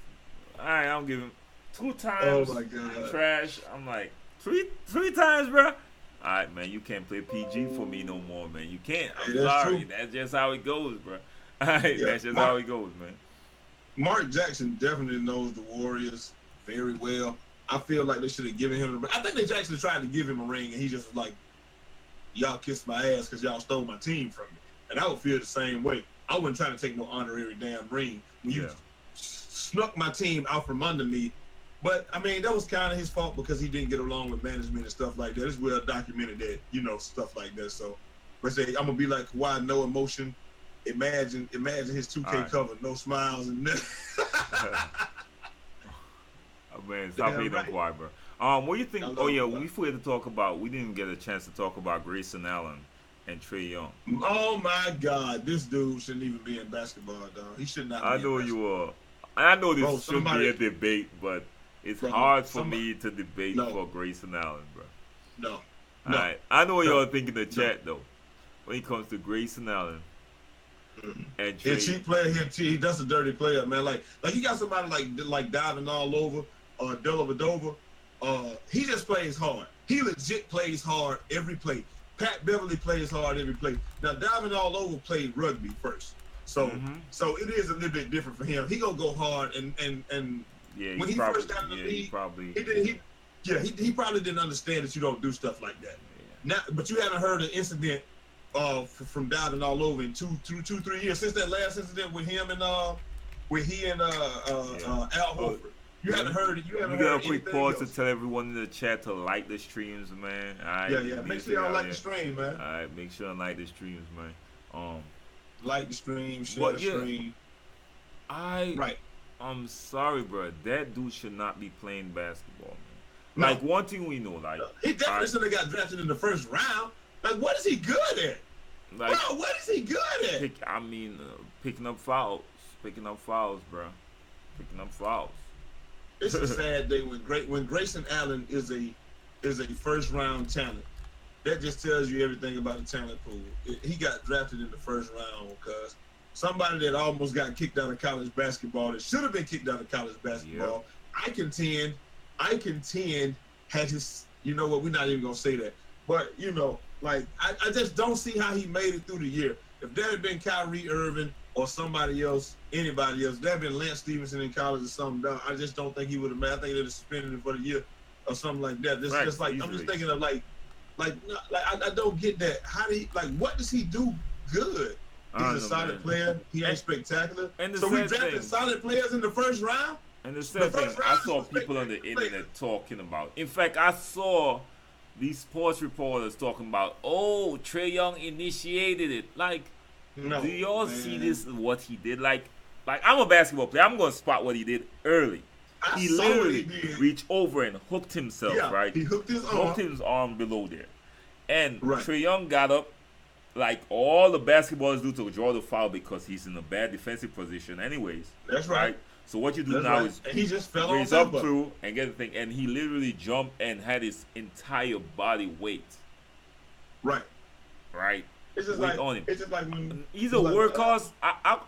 I'm giving 2 times. Oh my God. Trash. I'm like, three times, bro. All right, man, you can't play PG for me no more, man. You can't. I'm sorry. True. That's just how it goes, bro. All right, that's just how it goes, man. Mark Jackson definitely knows the Warriors very well. I feel like they should have given him I think they actually tried to give him a ring, and he just was like, y'all kissed my ass because y'all stole my team from me. And I would feel the same way. I wouldn't try to take no honorary damn ring when you snuck my team out from under me. But, I mean, that was kind of his fault because he didn't get along with management and stuff like that. It's well documented that, stuff like that. So, but say, I'm going to be like Kawhi, no emotion. Imagine his 2K cover, no smiles and nothing. Man, stop hating on Kawhi, bro. What do you think? We forgot to talk about. We didn't get a chance to talk about Grayson Allen and Trae Young. Oh my God, this dude shouldn't even be in basketball, dog. He should not. I know you are. I know this should be a debate, but it's hard for me to debate for Grayson Allen, bro. No. All right. I know what y'all think in the chat though. When it comes to Grayson Allen. And Trae. He's a cheap player. That's a dirty player, man. Like you got somebody like diving all over Dellavedova. He just plays hard. He legit plays hard every play. Pat Beverly plays hard every play. Now diving all over played rugby first, so it is a little bit different for him. He gonna go hard and when he first got in the league, he probably didn't understand that you don't do stuff like that. Yeah. Now, but you haven't heard an incident from diving all over in 3 years since that last incident with him and Al Horford. You haven't heard it. You got a quick pause to tell everyone in the chat to like the streams, man. All right, Make sure y'all like the stream, man. All right, make sure and like the streams, man. Like the stream, share the stream. I'm sorry, bro. That dude should not be playing basketball, man. Like one thing we know, he definitely should have got drafted in the first round. Like, what is he good at? Like, bro, what is he good at? Picking up fouls, bro. Picking up fouls. It's a sad day when Grayson Allen is a first round talent. That just tells you everything about the talent pool. He got drafted in the first round because somebody that almost got kicked out of college basketball, that should have been kicked out of college basketball, I contend had his. You know what? We're not even gonna say that, but I just don't see how he made it through the year. If there had been Kyrie Irving or somebody else, anybody else. That'd been Lance Stevenson in college or something. I just don't think he would have made. I think they'd have suspended him for the year or something like that. This just like easily. I'm just thinking of like I don't get that. How do he what does he do good? He's a solid player. He ain't spectacular. So we drafted solid players in the first round. And the same thing I saw people on the internet talking about. In fact, I saw these sports reporters talking about, oh, Trae Young initiated it. Like, do y'all see this? What he did? Like I'm a basketball player. I'm gonna spot what he did early. He literally reached over and hooked himself, right? He hooked his arm below there, and Trae Young got up. Like all the basketballers do to draw the foul because he's in a bad defensive position anyways. That's right. So what you do now is and he just fell raise up through and get the thing. And he literally jumped and had his entire body weight. Right. It's just weight like on him. It's just like when he's a workhorse.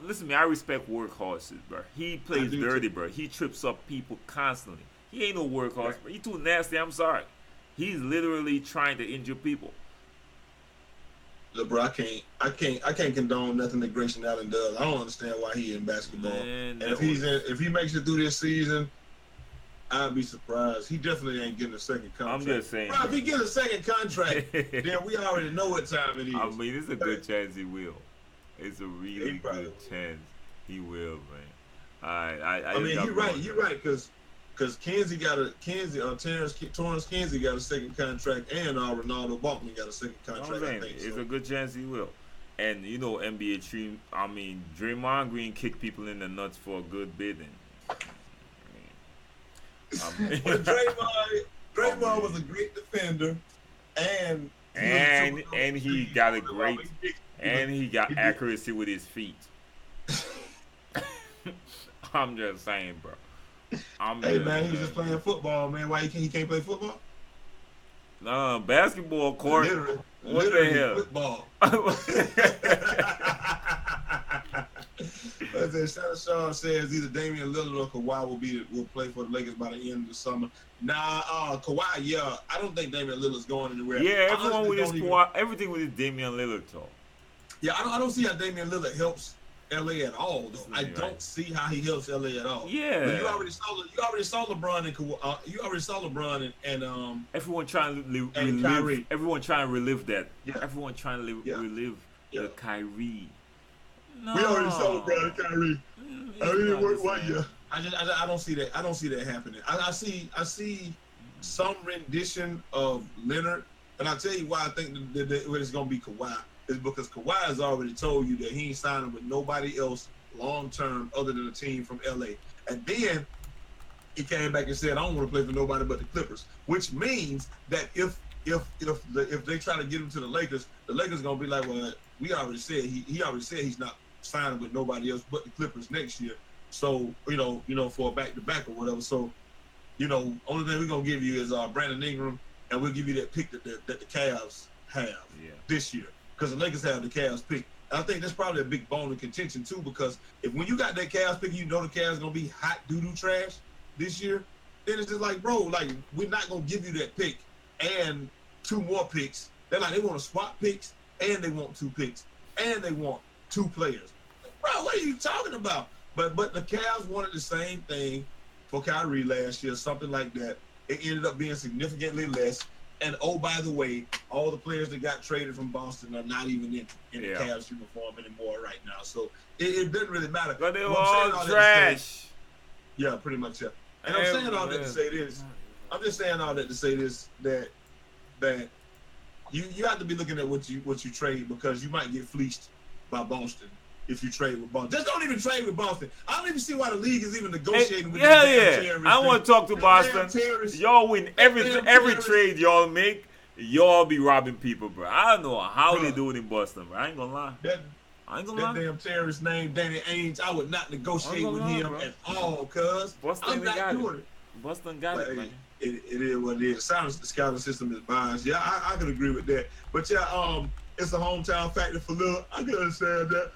Listen to me, I respect workhorses, bro. He plays dirty, bro. He trips up people constantly. He ain't no workhorse, bro. He too nasty. I'm sorry. He's literally trying to injure people. Look, bro, I can't condone nothing that Grayson Allen does. I don't understand why he in basketball. Man, and if he makes it through this season, I'd be surprised. He definitely ain't getting a second contract. I'm just saying. Bro, if he gets a second contract, then we already know what time it is. I mean, it's a good chance he will. It's a really good chance he will, man. I mean, you're right, because Terrence Kinsey got a second contract, and Ronaldo Balkman got a second contract. I think it's a good chance he will. And you know, NBA team. I mean, Draymond Green kicked people in the nuts for a good bidding. But Draymond was a great defender, and he got a great, and he got accuracy with his feet. I'm just saying, bro. Hey man, he's just playing football, man. Why he can't play football? No, basketball court. Literally the hell? Football. Sean says either Damian Lillard or Kawhi will play for the Lakers by the end of the summer. Nah, Kawhi, I don't think Damian Lillard's going anywhere. Yeah, everything with his Damian Lillard talk. Yeah, I don't see how Damian Lillard helps LA at all, though. I don't see how he helps LA at all. Yeah, but you already saw LeBron and everyone trying to relive. Everyone trying to relive that. Yeah. Everyone trying to relive the Kyrie. No. We already saw LeBron and Kyrie. I mean, it worked 1 year. I don't see that. I don't see that happening. I see some rendition of Leonard, and I'll tell you why I think that it's going to be Kawhi. Is because Kawhi has already told you that he ain't signing with nobody else long term other than a team from LA. And then he came back and said, "I don't want to play for nobody but the Clippers," which means that if they try to get him to the Lakers gonna be like, "Well, we already said he already said he's not signing with nobody else but the Clippers next year." So you know for a back to back or whatever. So only thing we're gonna give you is Brandon Ingram, and we'll give you that pick that the Cavs have this year. Because the Lakers have the Cavs pick. And I think that's probably a big bone of contention, too, because when you got that Cavs pick, you know the Cavs going to be hot doo-doo trash this year, then it's just like, bro, like, we're not going to give you that pick and 2 more picks. They're like, they want to swap picks, and they want 2 picks, and they want 2 players. Bro, what are you talking about? But the Cavs wanted the same thing for Kyrie last year, something like that. It ended up being significantly less. And oh, by the way, all the players that got traded from Boston are not even in the Cavs uniform anymore right now. So it doesn't really matter. But they were all trash. Yeah, pretty much. Yeah. And I'm saying all that to say this. I'm just saying all that to say this, that you have to be looking at what you trade, because you might get fleeced by Boston if you trade with Boston. Just don't even trade with Boston. I don't even see why the league is even negotiating with these damn terrorists. I want to talk to Boston. Y'all win every trade y'all make. Y'all be robbing people, bro. I don't know how they do it in Boston, bro. I ain't gonna lie. That damn terrorist named Danny Ainge, I would not negotiate with him at all, cuz. I'm not doing it. Boston got it, man. It is what it is. Sounds the scouting system is biased. Yeah, I can agree with that. But yeah, it's a hometown factor for Lillard. I can understand that.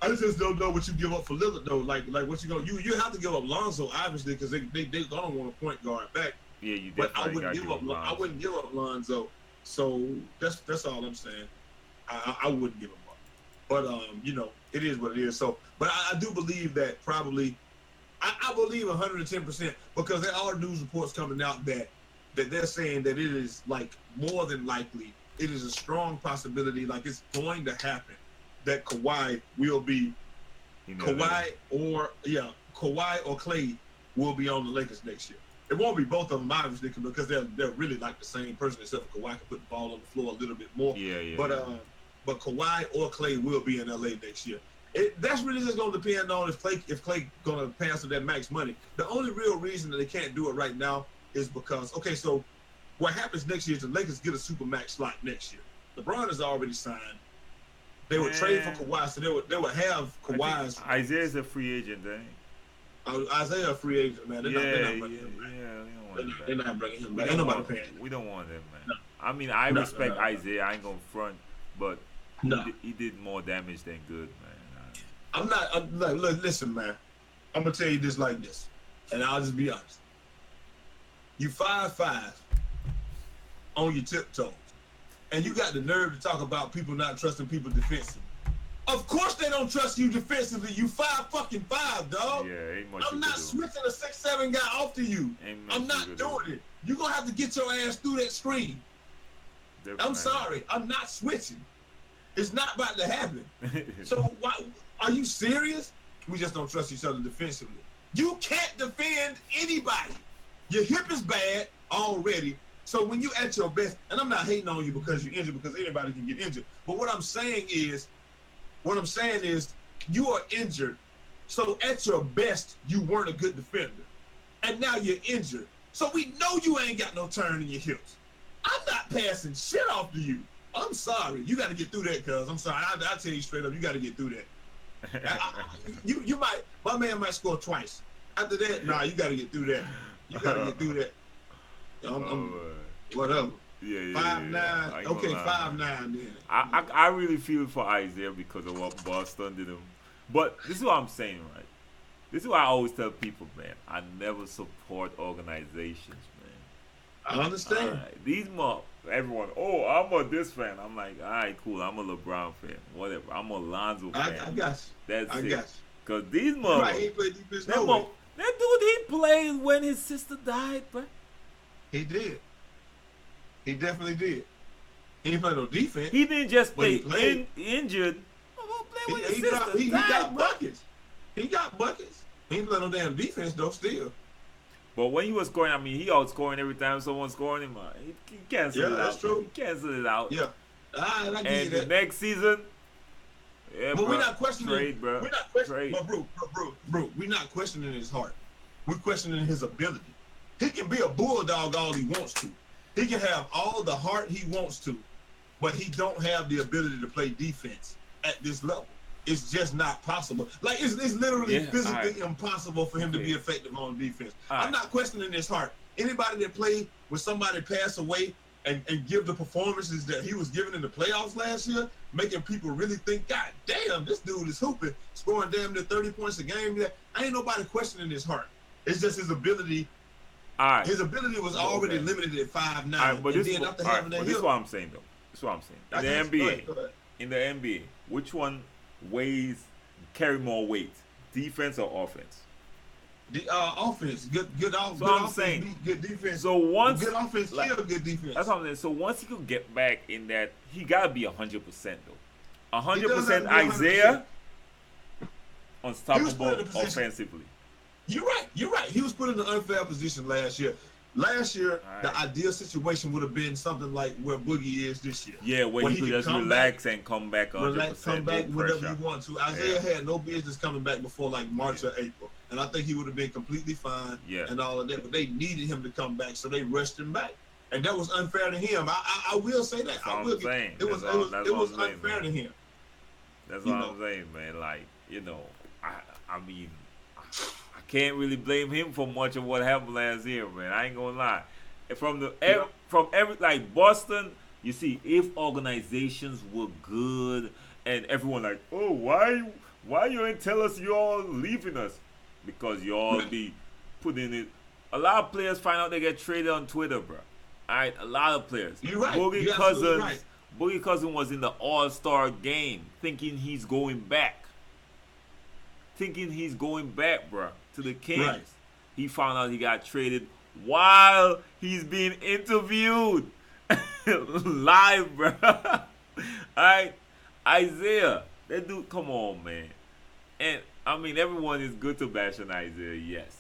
I just don't know what you give up for Lillard though. Like what you gonna you have to give up Lonzo, obviously, because they don't want a point guard back. Yeah, you but definitely I wouldn't give up Lonzo. So that's all I'm saying. I wouldn't give him up. But It is what it is. So, but I do believe that probably, I believe 110% because there are news reports coming out that they're saying that it is like more than likely, it is a strong possibility, like it's going to happen, that Kawhi will be, Kawhi or Klay will be on the Lakers next year. It won't be both of them, obviously, because they're really like the same person, except for Kawhi can put the ball on the floor a little bit more. But Kawhi or Klay will be in LA next year. That's really just going to depend on if Klay going to pass with that max money. The only real reason that they can't do it right now is because, okay, so what happens next year is the Lakers get a super max slot next year. LeBron is already signed. They would trade for Kawhi, so they would have Kawhi's. Isaiah's a free agent, then. Isaiah a free agent, man. They're not bringing him back. Ain't nobody paying him. We don't want him, man. No. I mean, I respect Isaiah. I ain't gonna front, but he did more damage than good, man. Look, listen, man. I'm gonna tell you this like this, and I'll just be honest. You 5'5" on your tiptoes, and you got the nerve to talk about people not trusting people defensively. Of course they don't trust you defensively. You 5'5", dog. Yeah, ain't much. I'm not switching a 6'7" guy off to you. I'm not doing it. You're gonna have to get your ass through that screen. I'm sorry. I'm not switching. It's not about to happen. So why are you serious? We just don't trust each other defensively. You can't defend anybody. Your hip is bad already. So when you at your best, and I'm not hating on you because you're injured, because anybody can get injured. But what I'm saying is you are injured. So at your best, you weren't a good defender. And now you're injured. So we know you ain't got no turn in your hips. I'm not passing shit off to you. I'm sorry. You got to get through that, cuz. I'm sorry. I'll tell you straight up, you got to get through that. You might, my man might score twice. After that, nah, you got to get through that. You got to get through that. Whatever. Yeah. 5'9". Okay, 5'9" then. I really feel for Isaiah because of what Boston did him. But this is what I'm saying, right? This is why I always tell people, man, I never support organizations, man. I understand. These everyone, I'm a this fan. I'm like, all right, cool. I'm a LeBron fan. Whatever. I'm a Lonzo fan. I got you. That's it. Because these motherfuckers. He played defense that dude, he played when his sister died, bro. He did. He definitely did. He didn't play no defense. He didn't just play injured. He got buckets. He got buckets. He didn't play no damn defense, though, still. But when he was scoring, I mean, he outscoring every time someone's scoring him. He canceled it out. Yeah, that's true. He canceled it out. Yeah. And the next season, but we're not questioning. Trade, bro. We're not questioning. But bro, we're not questioning his heart. We're questioning his ability. He can be a bulldog all he wants to. He can have all the heart he wants to, but he don't have the ability to play defense at this level. It's just not possible. Like, it's literally physically impossible for him to be effective on defense. I'm not questioning his heart. Anybody that played with somebody pass away and give the performances that he was giving in the playoffs last year, making people really think, God damn, this dude is hooping, scoring damn near 30 points a game. Ain't nobody questioning his heart. It's just his ability. His ability was already limited at 5'9". But this is what I'm saying, though. This is what I'm saying. In the NBA, which one carry more weight, defense or offense? The offense, good offense. So I'm saying, good defense. So once good offense, kill good defense. That's what I'm saying. So once he could get back in that, he gotta be 100% though. 100% Isaiah, unstoppable offensively. You're right. He was put in an unfair position last year. Last year, the ideal situation would have been something like where Boogie is this year. Yeah, where he could just relax and come back 100%. Come back whenever you want to. Isaiah had no business coming back before like March or April. And I think he would have been completely fine and all of that. But they needed him to come back, so they rushed him back. And that was unfair to him. I will say that. It was unfair to him. That's what I'm saying, man. Like, I mean, I can't really blame him for much of what happened last year, man. I ain't gonna lie. From every like Boston, you see, if organizations were good and everyone like, oh, why you ain't tell us you all leaving us? Because you all be putting it. A lot of players find out they get traded on Twitter, bro. All right, a lot of players. You're right. Boogie Cousins was in the All-Star game, thinking he's going back. thinking he's going back, bro, to the Kings. Right. He found out he got traded while he's being interviewed live, bro. All right, Isaiah, that dude, come on, man. And I mean, everyone is good to bash on Isaiah. Yes.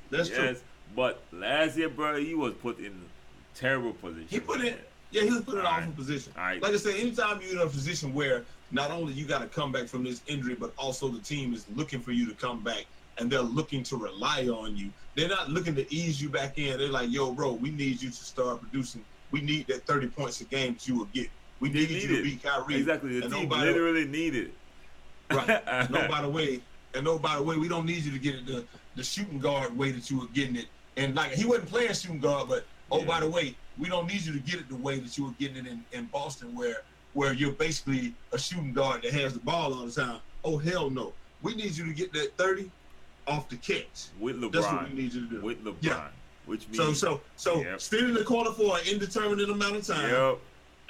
That's true. But last year, bro, he was put in terrible position. He was put in an awful position. Right. Like I said, anytime you're in a position where not only you got to come back from this injury, but also the team is looking for you to come back, and they're looking to rely on you. They're not looking to ease you back in. They're like, yo, bro, we need you to start producing. We need that 30 points a game that you will get. We need you to beat Kyrie. Exactly. The team literally needed it. Right. No by the way, we don't need you to get it the shooting guard way that you were getting it. And like he wasn't playing shooting guard, but by the way, we don't need you to get it the way that you were getting it in Boston, where you're basically a shooting guard that has the ball all the time. Oh hell no. We need you to get that 30 off the catch. With LeBron. That's what we need you to do. With LeBron. Yeah. Which means so stand in the corner for an indeterminate amount of time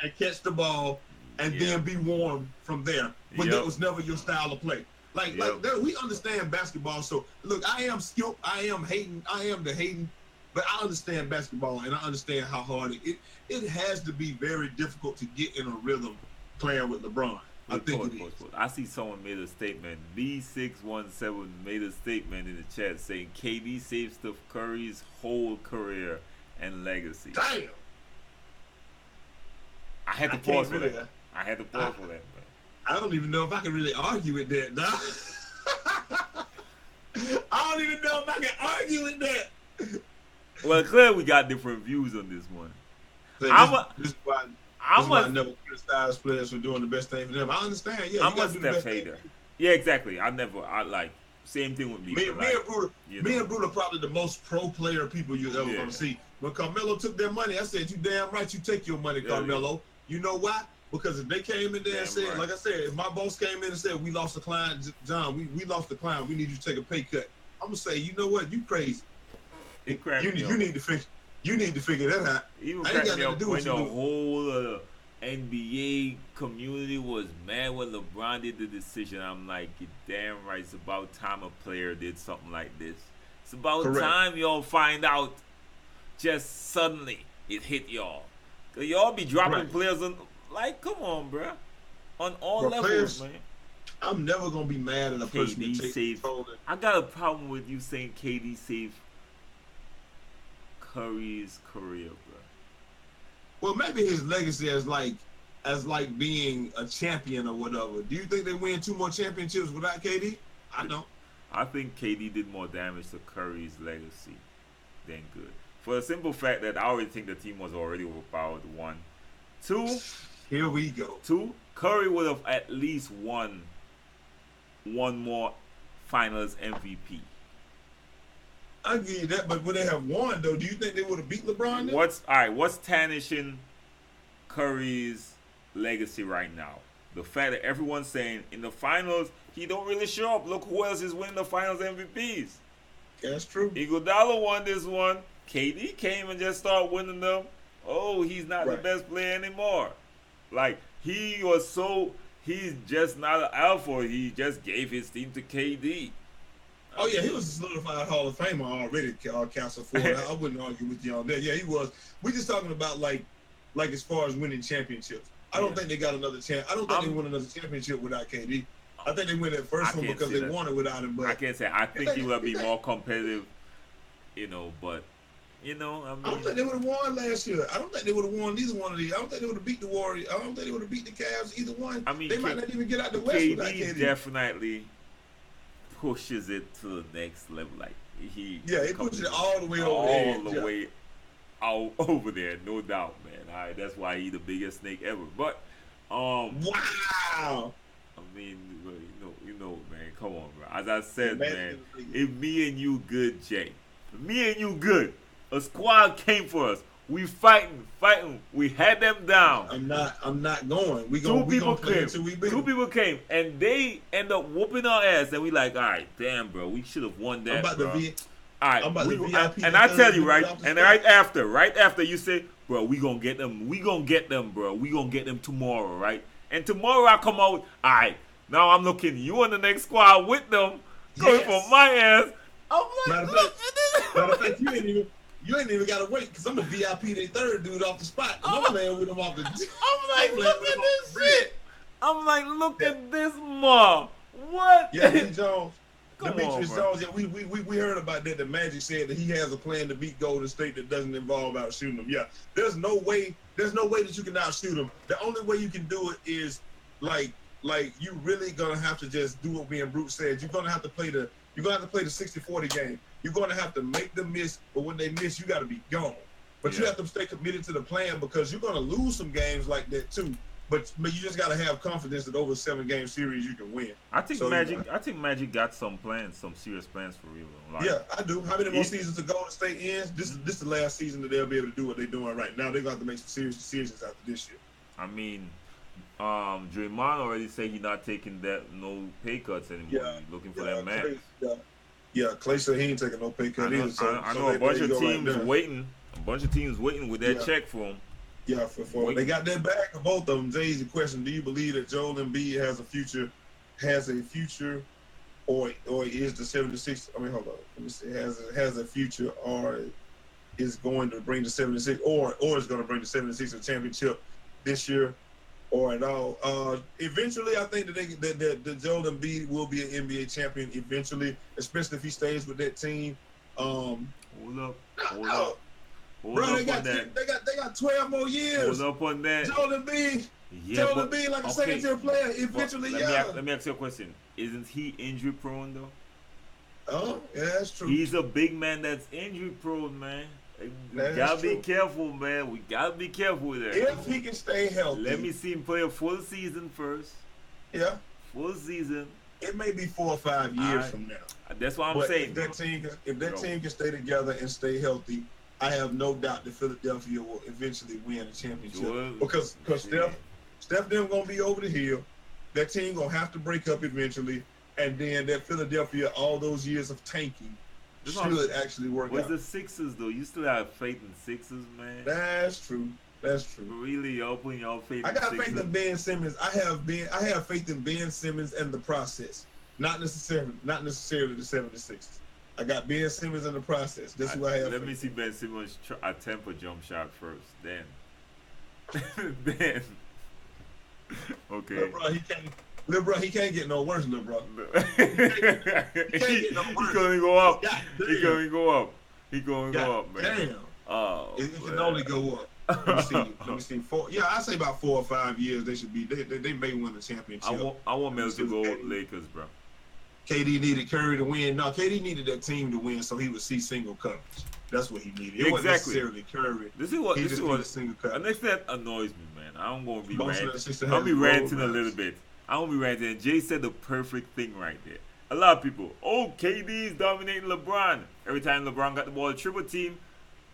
and catch the ball and then be warm from there. But that was never your style of play. Like we understand basketball. So look, I am skilled, I am the hating, but I understand basketball and I understand how hard it has to be very difficult to get in a rhythm playing with LeBron. I see someone made a statement. B617 made a statement in the chat saying KD saved Steph Curry's whole career and legacy. Damn. I had to pause for that. I had to pause for that. I don't even know if I can really argue with that, dog. I don't even know if I can argue with that. Well, clearly we got different views on this one. So this is why I never criticize players for doing the best thing for them. I understand. Yeah, I'm a Steph hater. Yeah, exactly. I like same thing with me. Me and Bruder probably the most pro player people you're ever gonna see. When Carmelo took their money, I said, "You damn right, you take your money, Carmelo." You know why? Because if they came in there and said, like I said, if my boss came in and said, "We lost the client, John. We lost the client. We need you to take a pay cut." I'm gonna say, you know what? You crazy. You need to figure that out. Even cracked me up when the whole NBA community was mad when LeBron did the decision. I'm like, you're damn right. It's about time a player did something like this. It's about time y'all find out. Just suddenly it hit y'all. Cause y'all be dropping players on. Like, come on, bro. On all levels, players, man. I'm never gonna be mad at a person that takes control. I got a problem with you saying KD saved Curry's career, bro. Well, maybe his legacy as like being a champion or whatever. Do you think they win 2 more championships without KD? I don't. I think KD did more damage to Curry's legacy than good. For the simple fact that I already think the team was already overpowered. 1, 2. Here we go. 2. Curry would have at least won one more Finals MVP. I give you that, but would they have won though? Do you think they would have beat LeBron? Then? What's tarnishing Curry's legacy right now? The fact that everyone's saying in the finals he don't really show up. Look who else is winning the Finals MVPs. That's true. Iguodala won this one. KD came and just started winning them. Oh, he's not the best player anymore. Like he's just not an alpha. He just gave his team to KD. Oh yeah, he was a solidified Hall of Famer already, Council Ford. I wouldn't argue with you on that. Yeah, he was. We're just talking about like as far as winning championships. I don't think they got another chance. I don't think they win another championship without KD. I think they win that first one because they won it without him. But I can't say. I think he will be more competitive, but I mean, I don't think they would have won last year. I don't think they would have won either one of these. I don't think they would have beat the Warriors. I don't think they would have beat the Cavs either one. I mean, they might not even get out the West without KD. Definitely pushes it to the next level. Like he pushes it all the way over way out over there, no doubt, man. All right, that's why he's the biggest snake ever. But wow. I mean, you know, man. Come on, bro. As I said, man, if me and you good, Jay, me and you good. A squad came for us. We fighting. We had them down. I'm not going. Two people came, and they end up whooping our ass. And we like, all right, damn, bro, we should have won that, bro. All right, and I tell you, right, and right after you say, bro, we gonna get them, bro. We gonna get them tomorrow, right? And tomorrow I come out, all right. Now I'm looking you in the next squad with them. Coming from my ass. I'm like, matter of fact, you ain't even gotta wait because I'm a VIP they third dude off the spot. I'm playing with him off the. I'm like, look at this shit. I'm like, look at this ma. What? Yeah, Lee Jones. Demetrius Jones, yeah, we heard about that. The Magic said that he has a plan to beat Golden State that doesn't involve out shooting them. Yeah, there's no way that you can outshoot them. The only way you can do it is like you really gonna have to just do what me and Brute said. You're gonna have to play the 60-40 game. You're gonna have to make them miss, but when they miss, you gotta be gone. But you have to stay committed to the plan because you're gonna lose some games like that too. But you just gotta have confidence that over a 7-game series you can win. I think Magic got some serious plans for real. Like, yeah, I do. How many more seasons to Golden State ends? This is the last season that they'll be able to do what they're doing right now. They're gonna have to make some serious decisions after this year. I mean, Draymond already said he's not taking no pay cuts anymore. Yeah, he's looking for that max. Clay said he ain't taking no pay cut either. I know a bunch of teams waiting. A bunch of teams waiting with that check for him. Yeah, for they got that back of both of them. Jay's question: do you believe that Joel Embiid has a future, or is the 76? I mean, hold on. Let me see. Has a future, or is going to bring the 76, or is going to bring the 76 a championship this year, or at all? Eventually, I think that Joel Embiid will be an NBA champion eventually, especially if he stays with that team. Hold up. Bro, they got 12 more years. Hold up on that. Joel Embiid. Joel Embiid like a second-tier player. Eventually, let me ask you a question. Isn't he injury prone though? Oh, yeah, that's true. He's a big man that's injury prone, man. We gotta be careful, man. We gotta be careful with that. If he can stay healthy. Let me see him play a full season first. Yeah. Full season. It may be 4 or 5 years from now. That's what I'm saying. If that team can stay together and stay healthy, I have no doubt that Philadelphia will eventually win a championship because Steph them gonna be over the hill. That team gonna have to break up eventually, and then that Philadelphia, all those years of tanking, should actually work out. With the Sixers though, you still have faith in Sixers, man. That's true. Really, y'all putting y'all faith. I got faith in Ben Simmons. I have faith in Ben Simmons and the process, not necessarily the 76ers. I got Ben Simmons in the process. That's who I have. Let me see Ben Simmons attempt a jump shot first. Then. Okay. LeBron, he can't get no worse, LeBron. He can't get no worse. He's gonna go up. He's gonna go up. He's gonna go up, man. Damn. Oh. It can only go up. Let me see. I say about 4 or 5 years they should be. They may win the championship. I want Mel to go Lakers, bro. KD needed Curry to win. No, KD needed that team to win so he would see single coverage. That's what he needed. It wasn't necessarily Curry. This is what single coverage. The next that annoys me, man. I'm gonna be ranting. I'll be ranting a little bit. I'm gonna be ranting. Jay said the perfect thing right there. A lot of people, KD is dominating LeBron. Every time LeBron got the ball, triple team,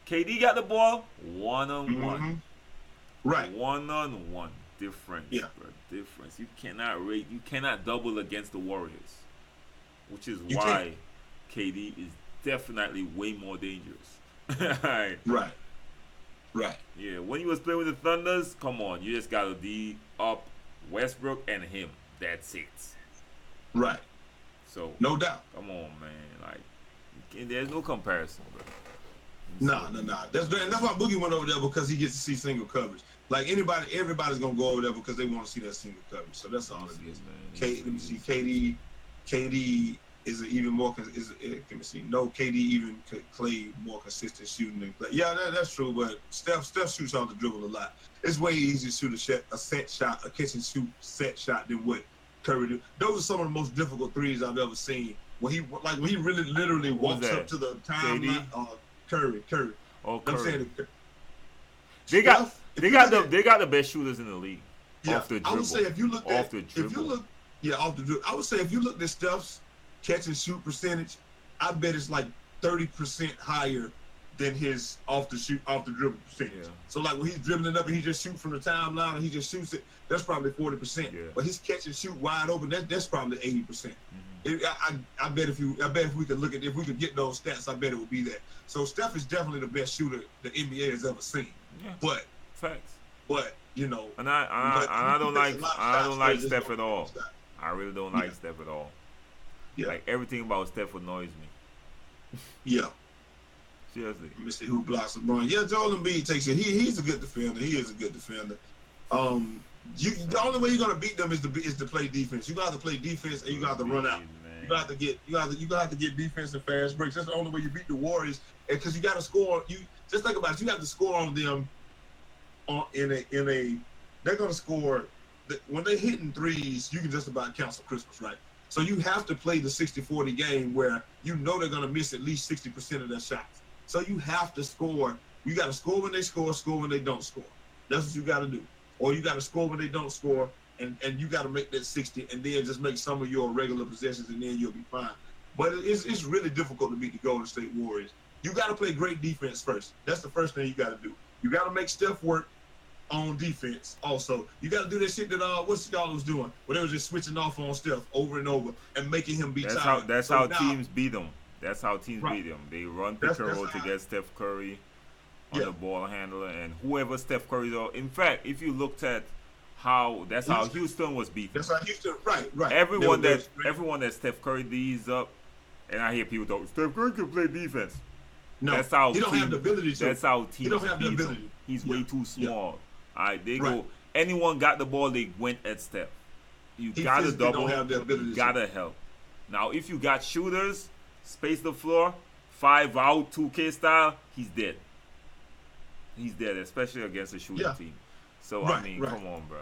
KD got the ball, one-on-one. Right. One-on-one. Difference, bro. Difference. You cannot double against the Warriors. Which is why KD is definitely way more dangerous. Right. Yeah, when you was playing with the Thunders, come on, you just gotta D up Westbrook and him. That's it. Right. So no doubt. Come on, man. Like, there's no comparison, bro. Nah. That's why Boogie went over there because he gets to see single coverage. Like everybody's gonna go over there because they want to see that single coverage. So that's all it is. Let me see. KD is even more. Let me see. No, KD even Clay more consistent shooting than Clay. Yeah, that's true. But Steph shoots off the dribble a lot. It's way easier to shoot a set shot, a catch and shoot set shot than what Curry do. Those are some of the most difficult threes I've ever seen. When he really literally walks up to the timeline. Curry. Oh, Curry. I'm saying they got the best shooters in the league. Yeah, off the dribble. I would say if you look off the dribble. I would say if you look at Steph's catch and shoot percentage, I bet it's like 30% higher than his off the dribble percentage. Yeah. So like when he's dribbling up and he just shoots from the timeline and he just shoots it, that's probably 40%. Yeah. But his catch and shoot wide open, that's probably 80%. Mm-hmm. I bet if we could get those stats, I bet it would be that. So Steph is definitely the best shooter the NBA has ever seen. Yeah. But facts. But you know, and I don't like Steph at all. I really don't like Steph at all. Like everything about Steph annoys me. Yeah. Seriously. Let me see who blocks LeBron. Yeah, Joel Embiid takes it. He's a good defender. He is a good defender. The only way you're gonna beat them is to play defense. You got to play defense and you got to run out. Man. You got to get defense and fast breaks. That's the only way you beat the Warriors. Because you got to score. You just think about it. You have to score on them. They're gonna score when they're hitting threes. You can just about cancel Christmas, right? So you have to play the 60-40 game where you know they're gonna miss at least 60% of their shots. So you have to score. You got to score when they score when they don't score. That's what you got to do. Or you got to score when they don't score, and you got to make that 60, and then just make some of your regular possessions, and then you'll be fine. But it's really difficult to beat the Golden State Warriors. You got to play great defense first. That's the first thing you got to do. You got to make Steph work on defense. Also, you got to do that shit that what's y'all was doing, where they was just switching off on Steph over and over and making him be tired. That's how teams beat them. That's how teams beat them. They run pick and roll to get Steph Curry on the ball handler, and whoever Steph Curry's on. In fact, if you looked at how Houston was beaten. That's how Houston, right. Everyone that Steph Curry D's up, and I hear people talk, Steph Curry can play defense. No, that's how he don't have the ability to. That's how teams beat him. He's way too small. All right, they go. Anyone got the ball, they went at Steph. You gotta double. You gotta help. Now, if you got shooters, space the floor, 5 out, 2K style, he's dead. He's dead, especially against a shooting team. So, I mean, come on, bro.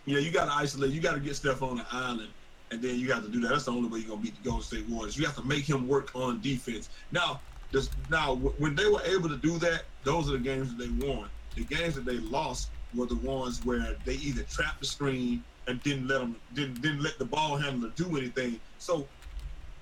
Yeah, you got to isolate. You got to get Steph on the island, and then you have to do that. That's the only way you're going to beat the Golden State Warriors. You have to make him work on defense. Now, when they were able to do that, those are the games that they won. The games that they lost were the ones where they either trapped the screen and didn't let the ball handler do anything. So,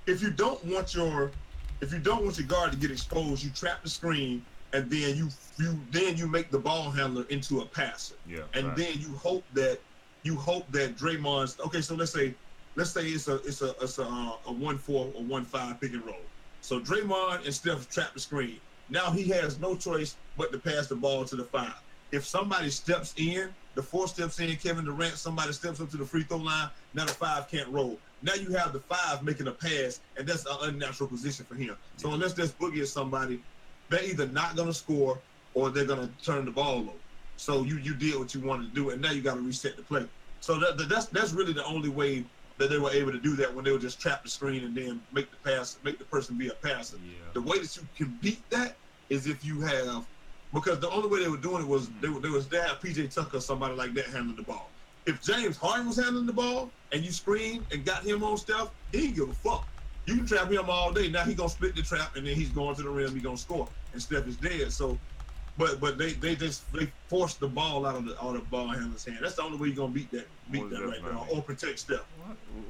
if you don't want your guard to get exposed, you trap the screen, and then you make the ball handler into a passer. Yeah. And then you hope that Draymond's okay. So let's say it's a 1-4 or 1-5 pick and roll. So Draymond and Steph trap the screen. Now he has no choice but to pass the ball to the 5. If somebody steps in, the 4 steps in, Kevin Durant, somebody steps up to the free throw line, now the 5 can't roll. Now you have the 5 making a pass, and that's an unnatural position for him. So unless there's Boogie or somebody, they're either not going to score or they're going to turn the ball over. So you did what you wanted to do, and now you got to reset the play. So that's really the only way that they were able to do that, when they would just trap the screen and then make the person be a passer. Yeah. The way that you can beat that is if you have, because the only way they were doing it was they have PJ Tucker or somebody like that handling the ball. If James Harden was handling the ball and you screened and got him on Steph, he didn't give a fuck. You can trap him all day. Now he's gonna split the trap and then he's going to the rim. He's gonna score, and Steph is dead. So, but they forced the ball out of the ball handler's hand. That's the only way you're gonna beat that right now, or protect Steph.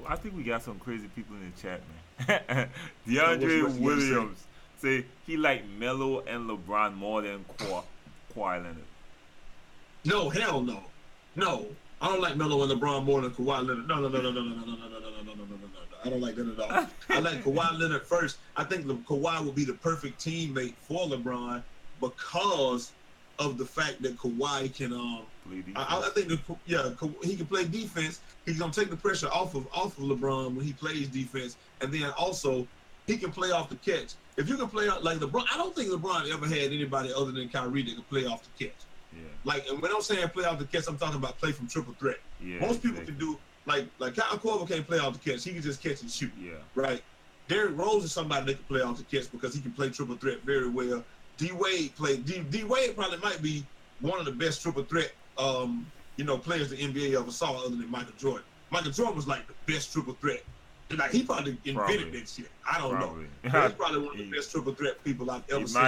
I think we got some crazy people in the chat, man. DeAndre Williams say he like Melo and LeBron more than Kawhi Leonard. No, hell no, no. I don't like Melo and LeBron more than Kawhi Leonard. No. I don't like that at all. I like Kawhi Leonard first. I think Kawhi will be the perfect teammate for LeBron because of the fact that Kawhi can. I think he can play defense. He's gonna take the pressure off of LeBron when he plays defense, and then also he can play off the catch. If you can play out like LeBron, I don't think LeBron ever had anybody other than Kyrie that can play off the catch. Yeah. Like, and when I'm saying play off the catch, I'm talking about play from triple threat. Yeah, most people can do like Kyle Korver can't play off the catch. He can just catch and shoot. Yeah. Right. Derrick Rose is somebody that can play off the catch because he can play triple threat very well. D Wade probably might be one of the best triple threat players the NBA ever saw, other than Michael Jordan. Michael Jordan was like the best triple threat. Like, he probably invented that shit. I don't know. He's probably one of the best triple threat people I've ever seen.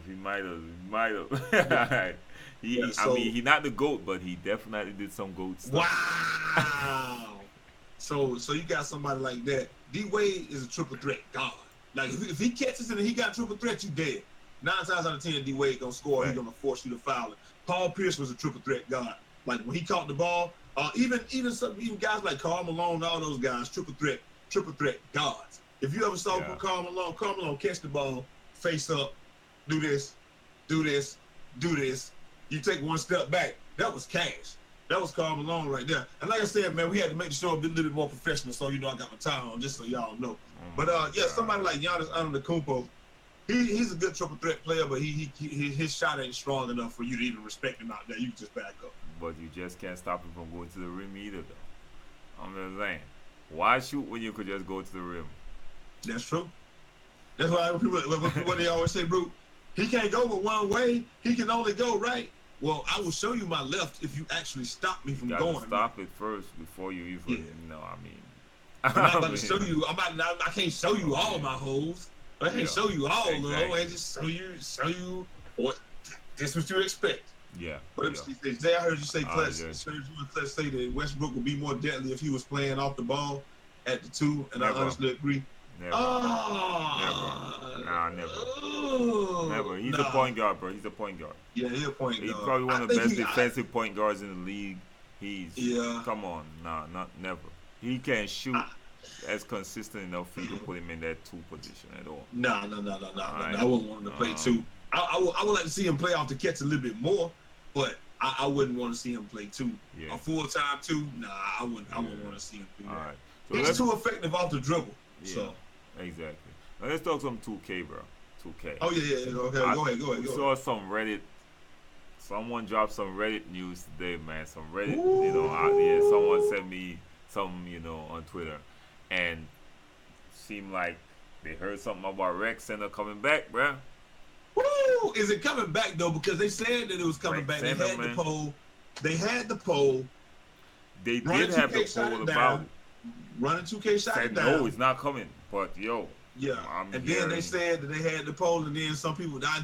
He might have. He's not the GOAT, but he definitely did some GOAT stuff. Wow. So you got somebody like that. D Wade is a triple threat god. Like, if he catches it and he got triple threat, you dead. 9 times out of 10, D Wade gonna score. He's gonna force you to foul it. Paul Pierce was a triple threat god. Like, when he caught the ball, even guys like Carmalo and all those guys, triple threat gods. If you ever saw Carmalo catch the ball, face up, do this. You take one step back. That was cash. That was Carmalo right there. And like I said, man, we had to make the show a little bit more professional. So, I got my tie on just so y'all know. But, somebody like Giannis Antetokounmpo, he's a good triple threat player, but his shot ain't strong enough for you to even respect him out there. You can just back up. But you just can't stop him from going to the rim either, though. I'm just saying. Why shoot when you could just go to the rim? That's true. That's why what they always say, bro. He can't go but one way. He can only go right. Well, I will show you my left if you actually stop me from going. Stop it first before you even, I'm not about to show you. I can't show you all my holes. I can't show you all of them. I just show you what. This what you expect. Yeah. But I heard you say Clutch say that Westbrook would be more deadly if he was playing off the ball at the 2, and I honestly agree. Never. Never. He's a point guard, bro. He's a point guard. Yeah, he's a point guard. He's probably one of the best defensive point guards in the league. Come on. Never. He can't shoot as consistent enough for you to put him in that 2 position at all. No. I wouldn't want him to play 2. I would like to see him play off the catch a little bit more, but I wouldn't want to see him play 2. Yeah. A full-time 2, I wouldn't want to see him do that. All right. So he's too effective off the dribble. Yeah, so. Exactly. Now let's talk some 2K, bro. 2K. Oh, yeah. Okay, go ahead. Saw some Reddit. Someone dropped some Reddit news today, man. Some Reddit, someone sent me some, on Twitter. And seemed like they heard something about Rec Center coming back, bro. Woo! Is it coming back, though? Because they said that it was coming back. They had the poll. They did have the poll about it. Running 2K shot it down. No, it's not coming. But, yeah. Then they said that they had the poll, and then some people, I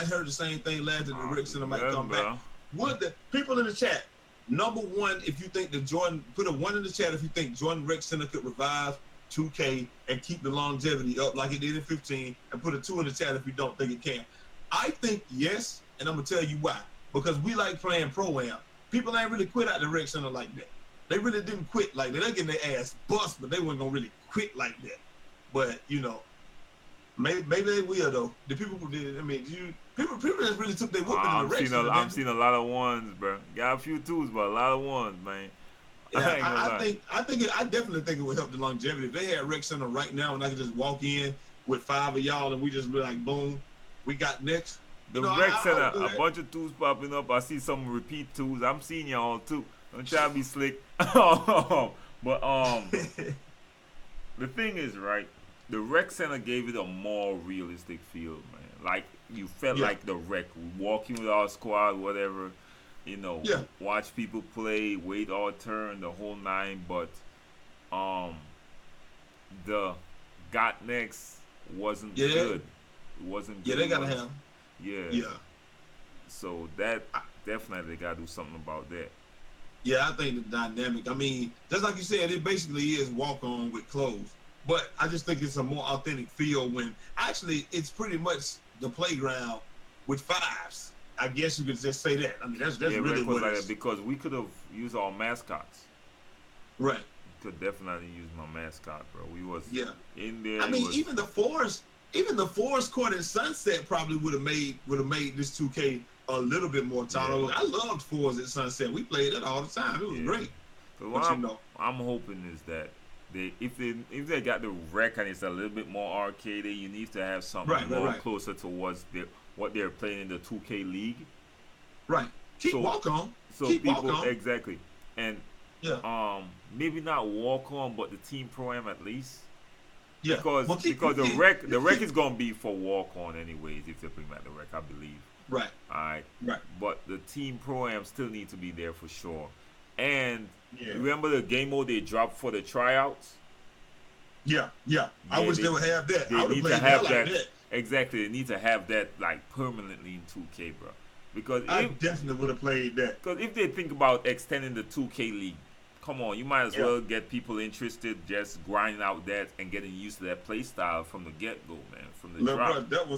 heard the same thing last that the Rec Center might come back. Would the people in the chat, number 1, if you think that Jordan, put a 1 in the chat if you think Jordan Rec Center could revive 2K and keep the longevity up like it did in 15, and put a 2 in the chat if you don't think it can. I think yes, and I'm going to tell you why. Because we like playing Pro-Am. People ain't really quit out the Rec Center like that. They really didn't quit like that. They're getting their ass bust, but they weren't going to really quit like that. But, maybe they will, though. The people who did it, people just really took their whooping in the Rec Center. I'm seeing a lot of 1s, bro. Got a few 2s, but a lot of 1s, man. Yeah, I definitely think it would help the longevity. If they had Rec Center right now and I could just walk in with 5 of y'all and we just be like, boom, we got next. The Rec Center, a bunch of 2s popping up. I see some repeat 2s. I'm seeing y'all too. Don't try to be slick. But the thing is, right, the Rec Center gave it a more realistic feel, man. Like you felt like the Rec, walking with our squad, whatever. Watch people play, wait our turn, the whole 9. But the Got Next wasn't good. It wasn't good. Yeah, they gotta have. Yeah. So that definitely gotta do something about that. Yeah, I think the dynamic. Just like you said, it basically is walk on with clothes. But I just think it's a more authentic feel when actually it's pretty much the playground with 5s. I guess you could just say that. That's really what it is. Because we could have used our mascots. Right. Could definitely use my mascot, bro. We was in there. Even the Forest Court and Sunset probably would have made this 2K a little bit more tolerable. I loved Forest at Sunset. We played it all the time. It was great. So what I'm hoping is that if they got the Rec and it's a little bit more arcadey, you need to have something more closer towards what they're playing in the 2K League. Right. Keep walk on. So keep people walk on. Exactly. And maybe not walk on, but the team pro-am at least. Yeah. Because the Rec is gonna be for walk on anyways if they bring back the Rec, I believe. Right. All right. Right. But the team pro-am still need to be there for sure. And remember the game mode they dropped for the tryouts? Yeah. I wish they would have that. They need to have that. Exactly. They need to have that like permanently in 2K, bro. Because I definitely would have played that. Because if they think about extending the 2K League, come on, you might as well get people interested, just grinding out that and getting used to that play style from the get-go, man. From the drop. That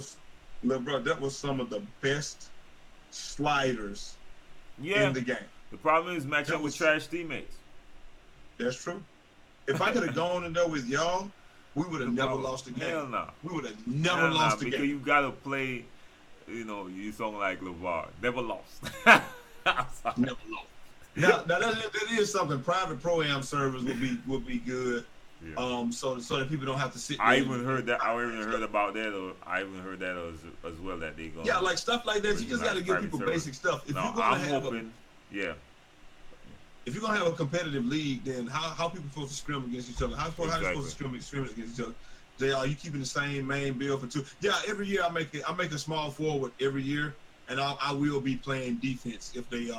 was some of the best sliders in the game. The problem is matching up with trash teammates. That's true. If I could have gone in there with y'all, we would have never lost the game. Hell no. We would have never lost the game. Because you got to play, you sound like LeVar. Never lost. Never lost. Now that is something. Private pro-am servers would be good. Yeah. So that people don't have to sit. I even heard that. I even heard about that. Or I even heard that as well that they going. Yeah, like stuff like that. You just got to give people basic stuff. If you're gonna if you're gonna have a competitive league, then how people supposed to scrim against each other? How supposed to scrim against each other? Are you keeping the same main build for two? Yeah, every year I make a small forward every year, and I will be playing defense if they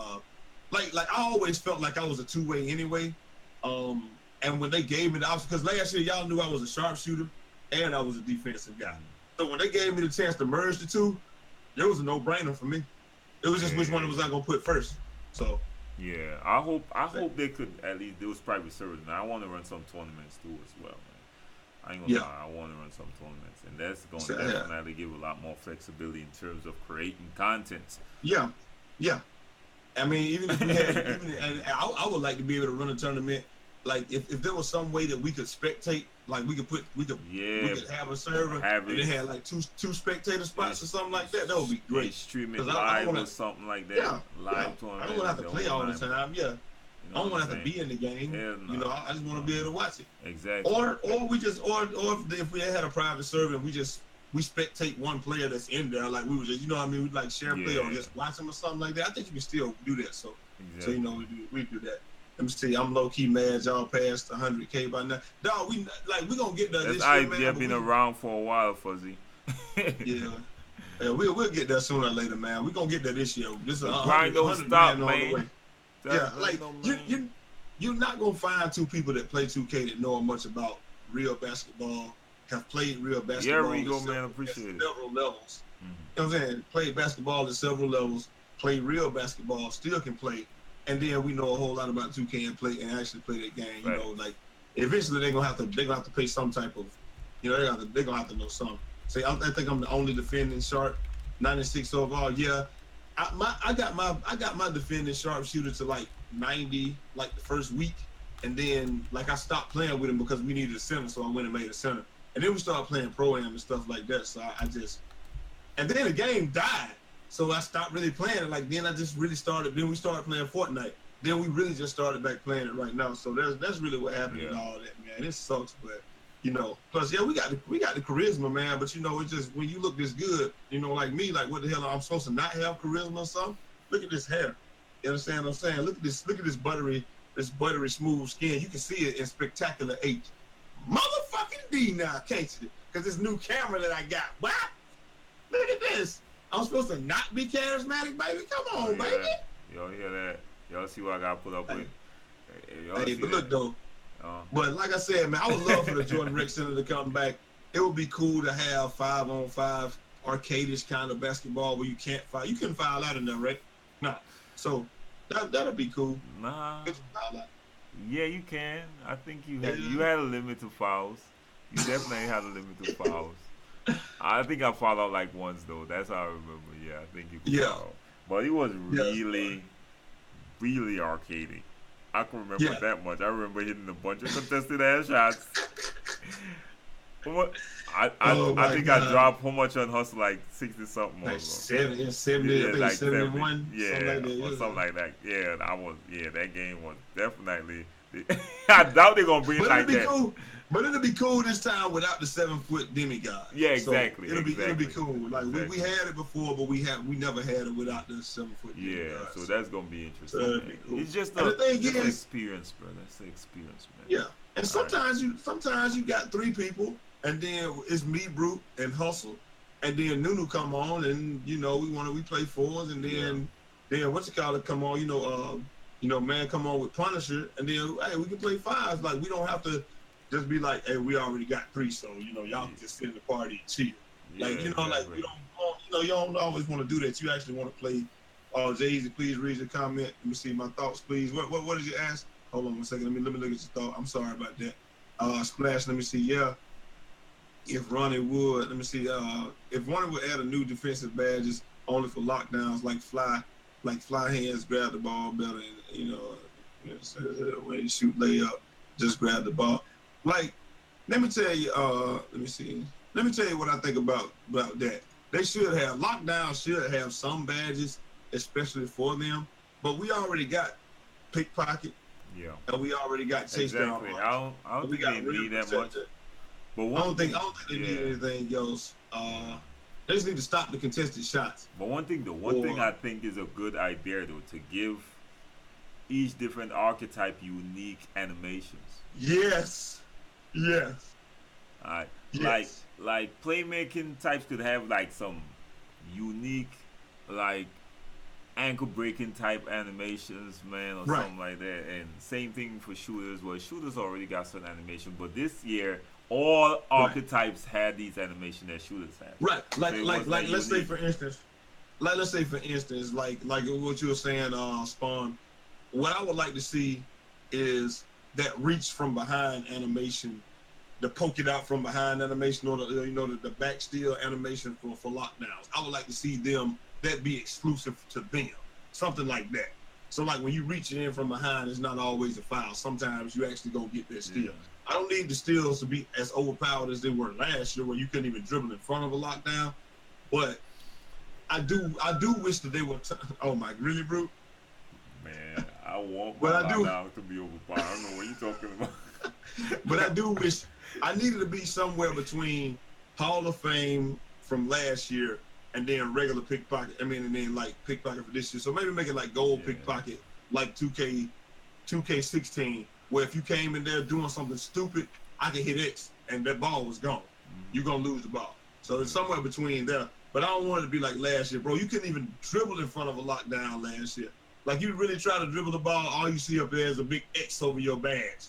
like I always felt like I was a two-way anyway. And when they gave me the option, because last year y'all knew I was a sharpshooter and I was a defensive guy. So when they gave me the chance to merge the two, it was a no-brainer for me. It was just which one was I gonna put first. So yeah, I hope they could at least do private servers. Man, I want to run some tournaments too as well, man. I ain't gonna lie, I want to run some tournaments, and that's going to definitely give a lot more flexibility in terms of creating content. Yeah. I mean, even if we had, I would like to be able to run a tournament. Like if there was some way that we could spectate, like we could have a server and it had like two spectator spots or something like that. That would be great. Stream it live or something like that. Yeah, live tournament. I don't want to have to play all the time. Yeah, I don't want to have to be in the game. No. You know, I just want to be able to watch it. Exactly. Or if we had a private server and we spectate one player that's in there, like we would just, you know what I mean, we like share play or just watch them or something like that. I think you can still do that. So you know we do that. Let me see. I'm low key mad y'all passed 100K by now. Dog, we gonna get there this year, man. I've been around for a while, Fuzzy. Yeah, we'll get there sooner or later, man. We gonna get there this year. This is grind don't stop, man. Yeah, like you're not gonna find two people that play 2K that know much about real basketball, have played real basketball. Yeah, Rigo, man, appreciate it. Several levels. Mm-hmm. You know what I'm saying? Played basketball at several levels. Played real basketball. Still can play. And then we know a whole lot about 2K and actually play that game. You know, like eventually they're gonna have to pay some type of, you know, they're gonna have to know something. Say, I think I'm the only defending sharp, 96 overall. Yeah, I got my defending sharpshooter to like 90 like the first week, and then like I stopped playing with him because we needed a center, so I went and made a center. And then we started playing pro-am and stuff like that. So and then the game died. So I stopped really playing it. Like then we started playing Fortnite. Then we really just started back playing it right now. So that's really what happened and all that, man. It sucks, but you know, plus we got the charisma, man. But you know, it's just when you look this good, you know, like me, like what the hell I'm supposed to not have charisma or something? Look at this hair. You understand what I'm saying? Look at this buttery smooth skin. You can see it in spectacular H. Motherfucking D now, can't you? Because this new camera that I got. What? Look at this. I'm supposed to not be charismatic, baby? Come on, baby. Y'all hear that? Y'all see what I got put up with? Hey, but look, though. But like I said, man, I would love for the Jordan Rec Center to come back. It would be cool to have 5-on-5 arcade-ish kind of basketball where you can't foul. You couldn't foul out in there, right? No. So that'd be cool. Nah. Yeah, you can. I think you had a limit to fouls. You definitely had a limit to fouls. I think I fouled out like once though. That's how I remember. Yeah, I think you could foul. But it was really arcadey. I can remember that much. I remember hitting a bunch of contested ass shots. I think I dropped how much on Hustle, like 60 something. Like 70, like 71. Something like that. Yeah, that game was definitely. I doubt they're gonna bring it like that. Cool. But it'll be cool this time without the 7-foot demigod. Yeah, exactly. So it'll be cool. Like we had it before, but we never had it without the 7-foot demigod. Yeah, so that's gonna be interesting. Cool. It's just an experience, bro. That's the experience, man. Yeah, and sometimes you got 3 people, and then it's me, Brute, and Hustle, and then Nunu come on, and you know we play 4s, and then what's it called come on, man come on with Punisher, and then hey we can play 5s. Like we don't have to. Just be like, hey, we already got 3, so y'all can just sit in the party and chill. Like like we don't, you don't always want to do that. You actually want to play. Jay-Z, please read your comment. Let me see my thoughts, please. What did you ask? Hold on 1 second. Let me look at your thought. I'm sorry about that. Splash. Let me see. Yeah. If Ronnie would, let me see. If Ronnie would add a new defensive badges only for lockdowns, like fly hands, grab the ball better, and when you shoot layup, just grab the ball. Like, let me tell you, let me tell you what I think about that. They lockdown should have some badges, especially for them, but we already got pickpocket. Yeah. And we already got chase down. I don't think they need that much. But I don't think they need anything else. They just need to stop the contested shots. But one thing I think is a good idea though, to give each different archetype unique animations. Yes. Alright. Like playmaking types could have like some unique like ankle breaking type animations, man, or something like that. And same thing for shooters. Well, shooters already got certain animation, but this year all archetypes had these animations that shooters had. Right. Like let's say for instance, like what you were saying, Spawn. What I would like to see is that reach from behind animation, the poke it out from behind animation, or the back steal animation for lockdowns. I would like to see them that be exclusive to them, something like that. So like when you reach it in from behind, it's not always a foul. Sometimes you actually go get that steal. I don't need the steals to be as overpowered as they were last year, where you couldn't even dribble in front of a lockdown. But I do wish that they were. Oh my, really, bro? Man, I want my lockdown to be overpowered. I don't know what you're talking about. But I do wish I needed to be somewhere between Hall of Fame from last year and then regular pickpocket. And then like pickpocket for this year. So maybe make it like gold pickpocket, like 2K16, where if you came in there doing something stupid, I could hit X and that ball was gone. You're gonna lose the ball. So it's somewhere between there. But I don't want it to be like last year, bro. You couldn't even dribble in front of a lockdown last year. Like you really try to dribble the ball, all you see up there is a big X over your badge.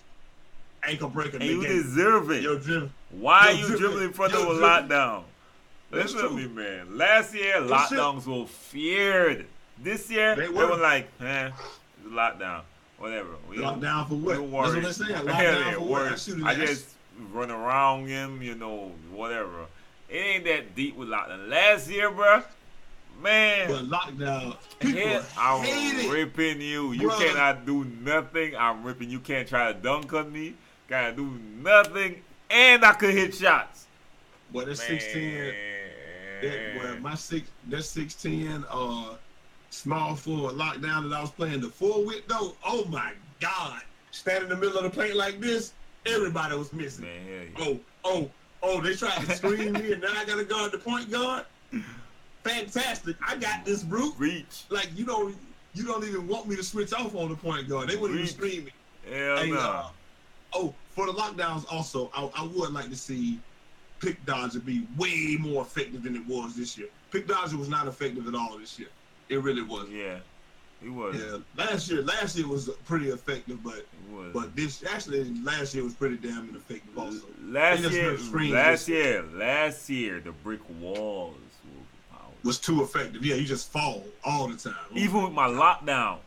Ankle breaker. And you deserve it. Why are you dribbling in front of a lockdown? Listen to me, man. Last year, lockdowns were feared. This year, they were like, it's a lockdown. Whatever. Lockdown for what? Don't worry. That's what they're saying. Lockdown for what? I just run around him, whatever. It ain't that deep with lockdown. Last year, bro, man. But lockdown. I'm ripping you. You cannot do nothing. I'm ripping. You can't try to dunk on me. Gotta do nothing. And I could hit shots. Boy, that's 6'10". That's 6'10", small forward lockdown that I was playing the 4 with though. Oh my God. Stand in the middle of the paint like this, everybody was missing. Man, they tried to screen me and now I gotta guard the point guard. Fantastic. I got this, brute. Reach. Like you don't even want me to switch off on the point guard. They wouldn't even screen me. Hell no. For the lockdowns also, I would like to see Pick Dodger be way more effective than it was this year. Pick Dodger was not effective at all this year. It really wasn't. Yeah, it was. Yeah, last year was pretty effective, but last year was pretty damn ineffective also. Last year, the brick walls was too effective. Yeah, you just fall all the time. Even with my lockdown,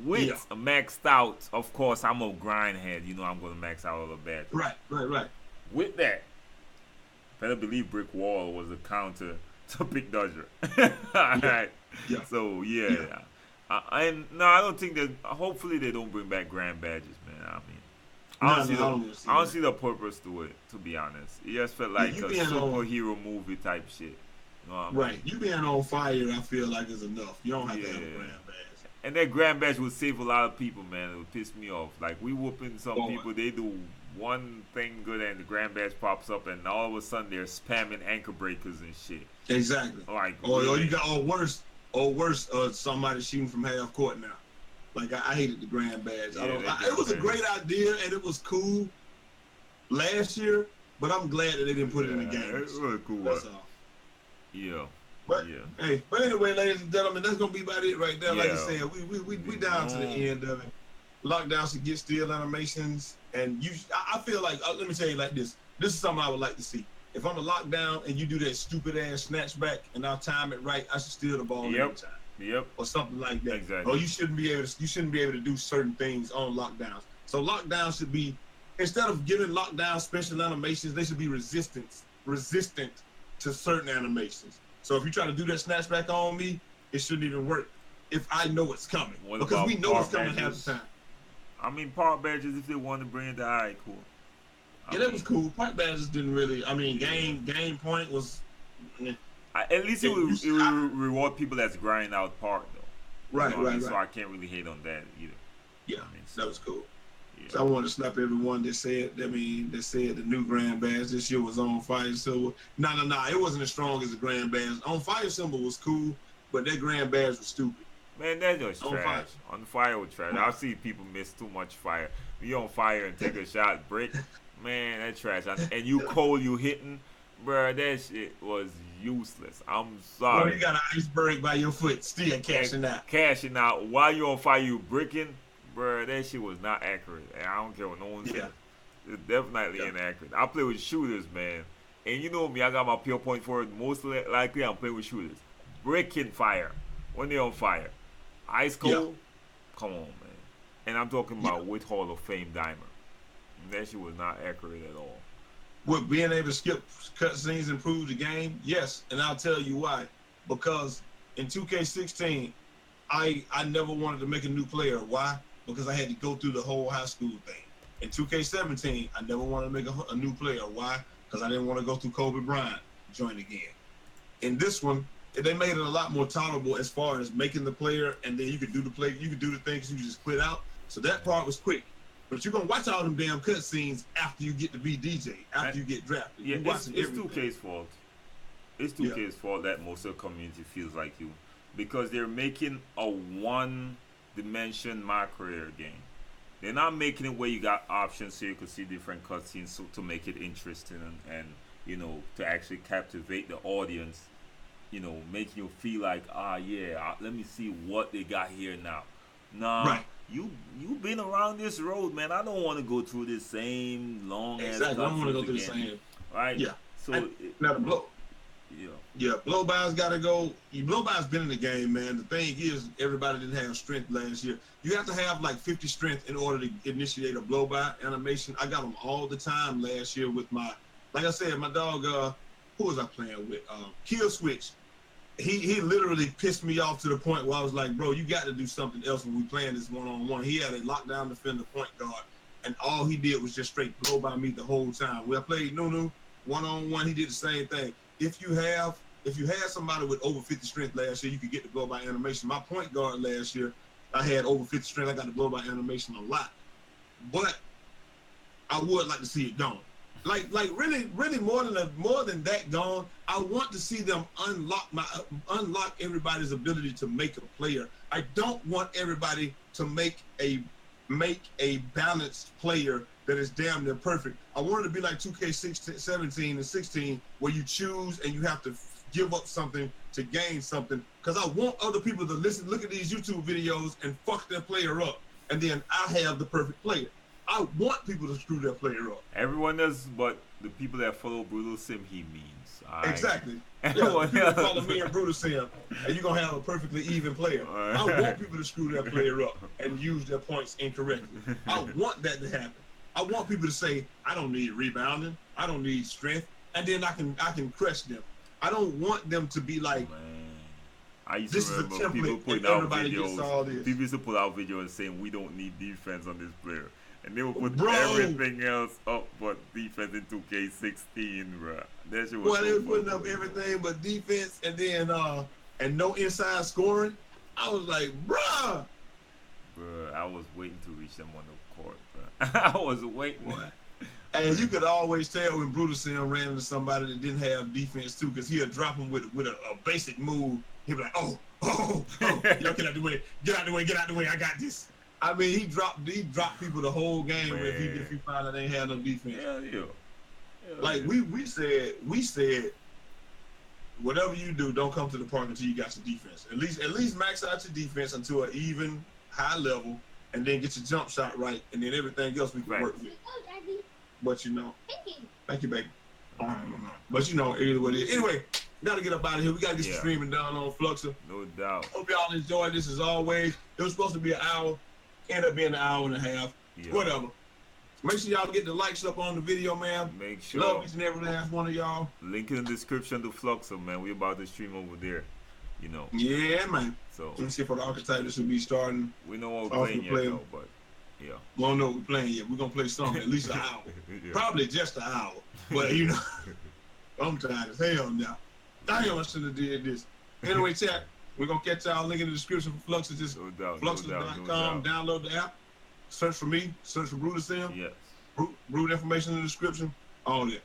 maxed out. Of course, I'm a grindhead. I'm going to max out all the bad. Right. With that, better believe brick wall was a counter to Pick Dodger. Alright. Yeah. So I don't think that. Hopefully they don't bring back grand badges, man. I don't see the purpose to it. To be honest, it just felt like a superhero movie type shit. Right. You being on fire, I feel like is enough. You don't have to have a grand badge. And that grand badge would save a lot of people, man. It would piss me off. Like we whooping some people, they do one thing good and the grand badge pops up and all of a sudden they're spamming ankle breakers and shit. Exactly. Like you got worse, somebody shooting from half court now. Like I hated the grand badge. It was a great idea and it was cool last year, but I'm glad that they didn't put it in the game. It's really cool. That's all. Yeah. But anyway, ladies and gentlemen, that's gonna be about it right there. Like I said, we down to the end of it. Lockdown should get steal animations, and I feel like let me tell you like this. This is something I would like to see. If I'm a lockdown and you do that stupid ass snatch back and I'll time it right, I should steal the ball every time. Yep. Or something like that. Exactly. Or you shouldn't be able to do certain things on lockdowns. So lockdowns should be, instead of giving lockdown special animations, they should be resistant to certain animations. So if you try to do that snatch back on me, it shouldn't even work if I know it's coming. Because we know it's coming half the time. Park badges, if they want to bring it to, all right, cool. That was cool. Park badges didn't really, game point was... At least it would reward people that's grinding out park, though. Right. So I can't really hate on that either. Yeah, that was cool. Yeah. So I want to slap everyone that said, that said the new Grand Badge this year was on fire silver. No, it wasn't as strong as the Grand Badge. On fire silver was cool, but that Grand Badge was stupid. Man, that's just trash. On fire was trash. I see people miss too much fire. You on fire and take a shot, brick. Man, that's trash. And you cold, you hitting, bruh, that shit was useless. I'm sorry. Well, you got an iceberg by your foot, still cashing out. Cashing out. While you on fire, you bricking. Bruh, that shit was not accurate. And I don't care what no one says. It's definitely inaccurate. I play with shooters, man. And you know me, I got my pure point for it. Most likely, I'm playing with shooters. Breaking fire. When they're on fire. Ice cold? Come on, man. And I'm talking about with Hall of Fame Dimer. That shit was not accurate at all. Would being able to skip cutscenes improve the game? Yes. And I'll tell you why. Because in 2K16, I never wanted to make a new player. Why? Because I had to go through the whole high school thing. In 2K17, I never wanted to make a new player. Why? Because I didn't want to go through Kobe Bryant, join again. In this one, they made it a lot more tolerable as far as making the player, and then you could do the play, you could do the things, you just quit out. So that part was quick. But you're gonna watch all them damn cutscenes after you get to be DJ, after you get drafted. Yeah, it's 2K's fault. It's 2K's fault that most of the community feels like you, because they're making a one-dimension My Career game. They're not making it where you got options so you can see different cutscenes to make it interesting and you know, to actually captivate the audience. You know, making you feel like, let me see what they got here now. Nah, you've been around this road, man. I don't want to go through this same long ass. Exactly, I don't want to go through the same. Right? Yeah. So now the blow. Yeah, blow-by's got to go. Blow-by's been in the game, man. The thing is, everybody didn't have strength last year. You have to have like 50 strength in order to initiate a blow-by animation. I got them all the time last year with my, like I said, my dog, who was I playing with? Kill Switch. He literally pissed me off to the point where I was like, bro, you got to do something else when we playing this one-on-one. He had a lockdown defender point guard, and all he did was just straight blow by me the whole time. When I played Nunu one-on-one, he did the same thing. If you had somebody with over 50 strength last year, you could get the blow by animation. My point guard last year, I had over 50 strength. I got the blow by animation a lot, but I would like to see it gone. Like really more than that gone. I want to see them unlock everybody's ability to make a player. I don't want everybody to make a balanced player that is damn near perfect. I want it to be like 2K17 and 16, where you choose and you have to give up something to gain something. Because I want other people to look at these YouTube videos and fuck their player up, and then I have the perfect player. I want people to screw their player up. Everyone does, but the people that follow Brutal Sim, he means. Exactly. Yeah, you follow me and Brutal Sim, and you're going to have a perfectly even player. I want people to screw their player up and use their points incorrectly. I want that to happen. I want people to say, I don't need rebounding, I don't need strength, and then I can crush them. I don't want them to be like, I used to remember people putting out videos. People used to put out videos saying we don't need defense on this player, and they would put everything else up but defense in 2K16, bro. That shit was they were putting up everything but defense, and then and no inside scoring. I was like, bruh. I was waiting to reach them on the court, bro. I was waiting. And you could always tell when Brutal Sim ran into somebody that didn't have defense too, because he'd drop him with a basic move. He'd be like, oh, get out the way, get out the way, I got this. I mean, he dropped people the whole game if he found out they had no defense. We said, whatever you do, don't come to the park until you got your defense. At least max out your defense until an even high level, and then get your jump shot right, and then everything else we can work with. But thank you, baby. But it is what it is. Anyway, gotta get up out of here. We gotta get some streaming done on Fluxer. No doubt. Hope y'all enjoyed this as always. It was supposed to be an hour, ended up being an hour and a half. Whatever. Make sure y'all get the likes up on the video, man. Make sure. Love each and every last one of y'all. Link in the description to Fluxer, man. We about to stream over there. Yeah, man. So let me see for the archetype this will be starting. We know what we're playing yet, though, but we don't know what we're playing yet. We're gonna play something at least an hour. Probably just an hour. But I'm tired as hell now. Damn, I should have did this. Anyway, chat, we're gonna catch y'all. Link in the description for Fluxer. Just Fluxer.com. Download the app. search for me, search for Brutus Sam. Yes. Brute information in the description. All that.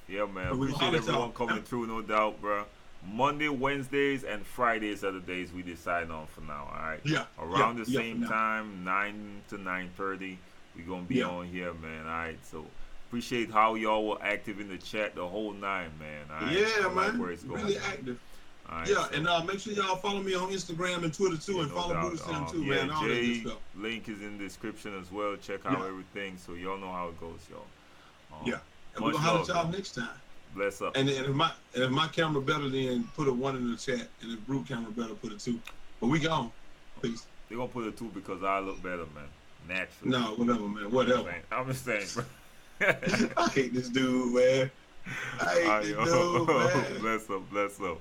Yeah, man. Appreciate everyone coming through, no doubt, bro. Monday, Wednesdays, and Fridays are the days we decide on for now. All right. Yeah. Around the same time, 9 to 9:30, we're gonna be on here, man. All right. So appreciate how y'all were active in the chat the whole night, man. All right? Yeah, man. Where it's going. Really active. All right, yeah, so, and make sure y'all follow me on Instagram and Twitter too, and follow Brutus Sam too, man. All that good stuff. Link is in the description as well. Check out everything, so y'all know how it goes, y'all. Yeah, and we're gonna holler at y'all next time. Bless up. And if my camera better, then put a 1 in the chat, and if Brute camera better, put a 2. But we gone. Peace. They gonna put a 2 because I look better, man. Naturally. No, whatever, man. Whatever. I'm just saying, bro. I hate this dude, man. I hate this dude, man. Bless up.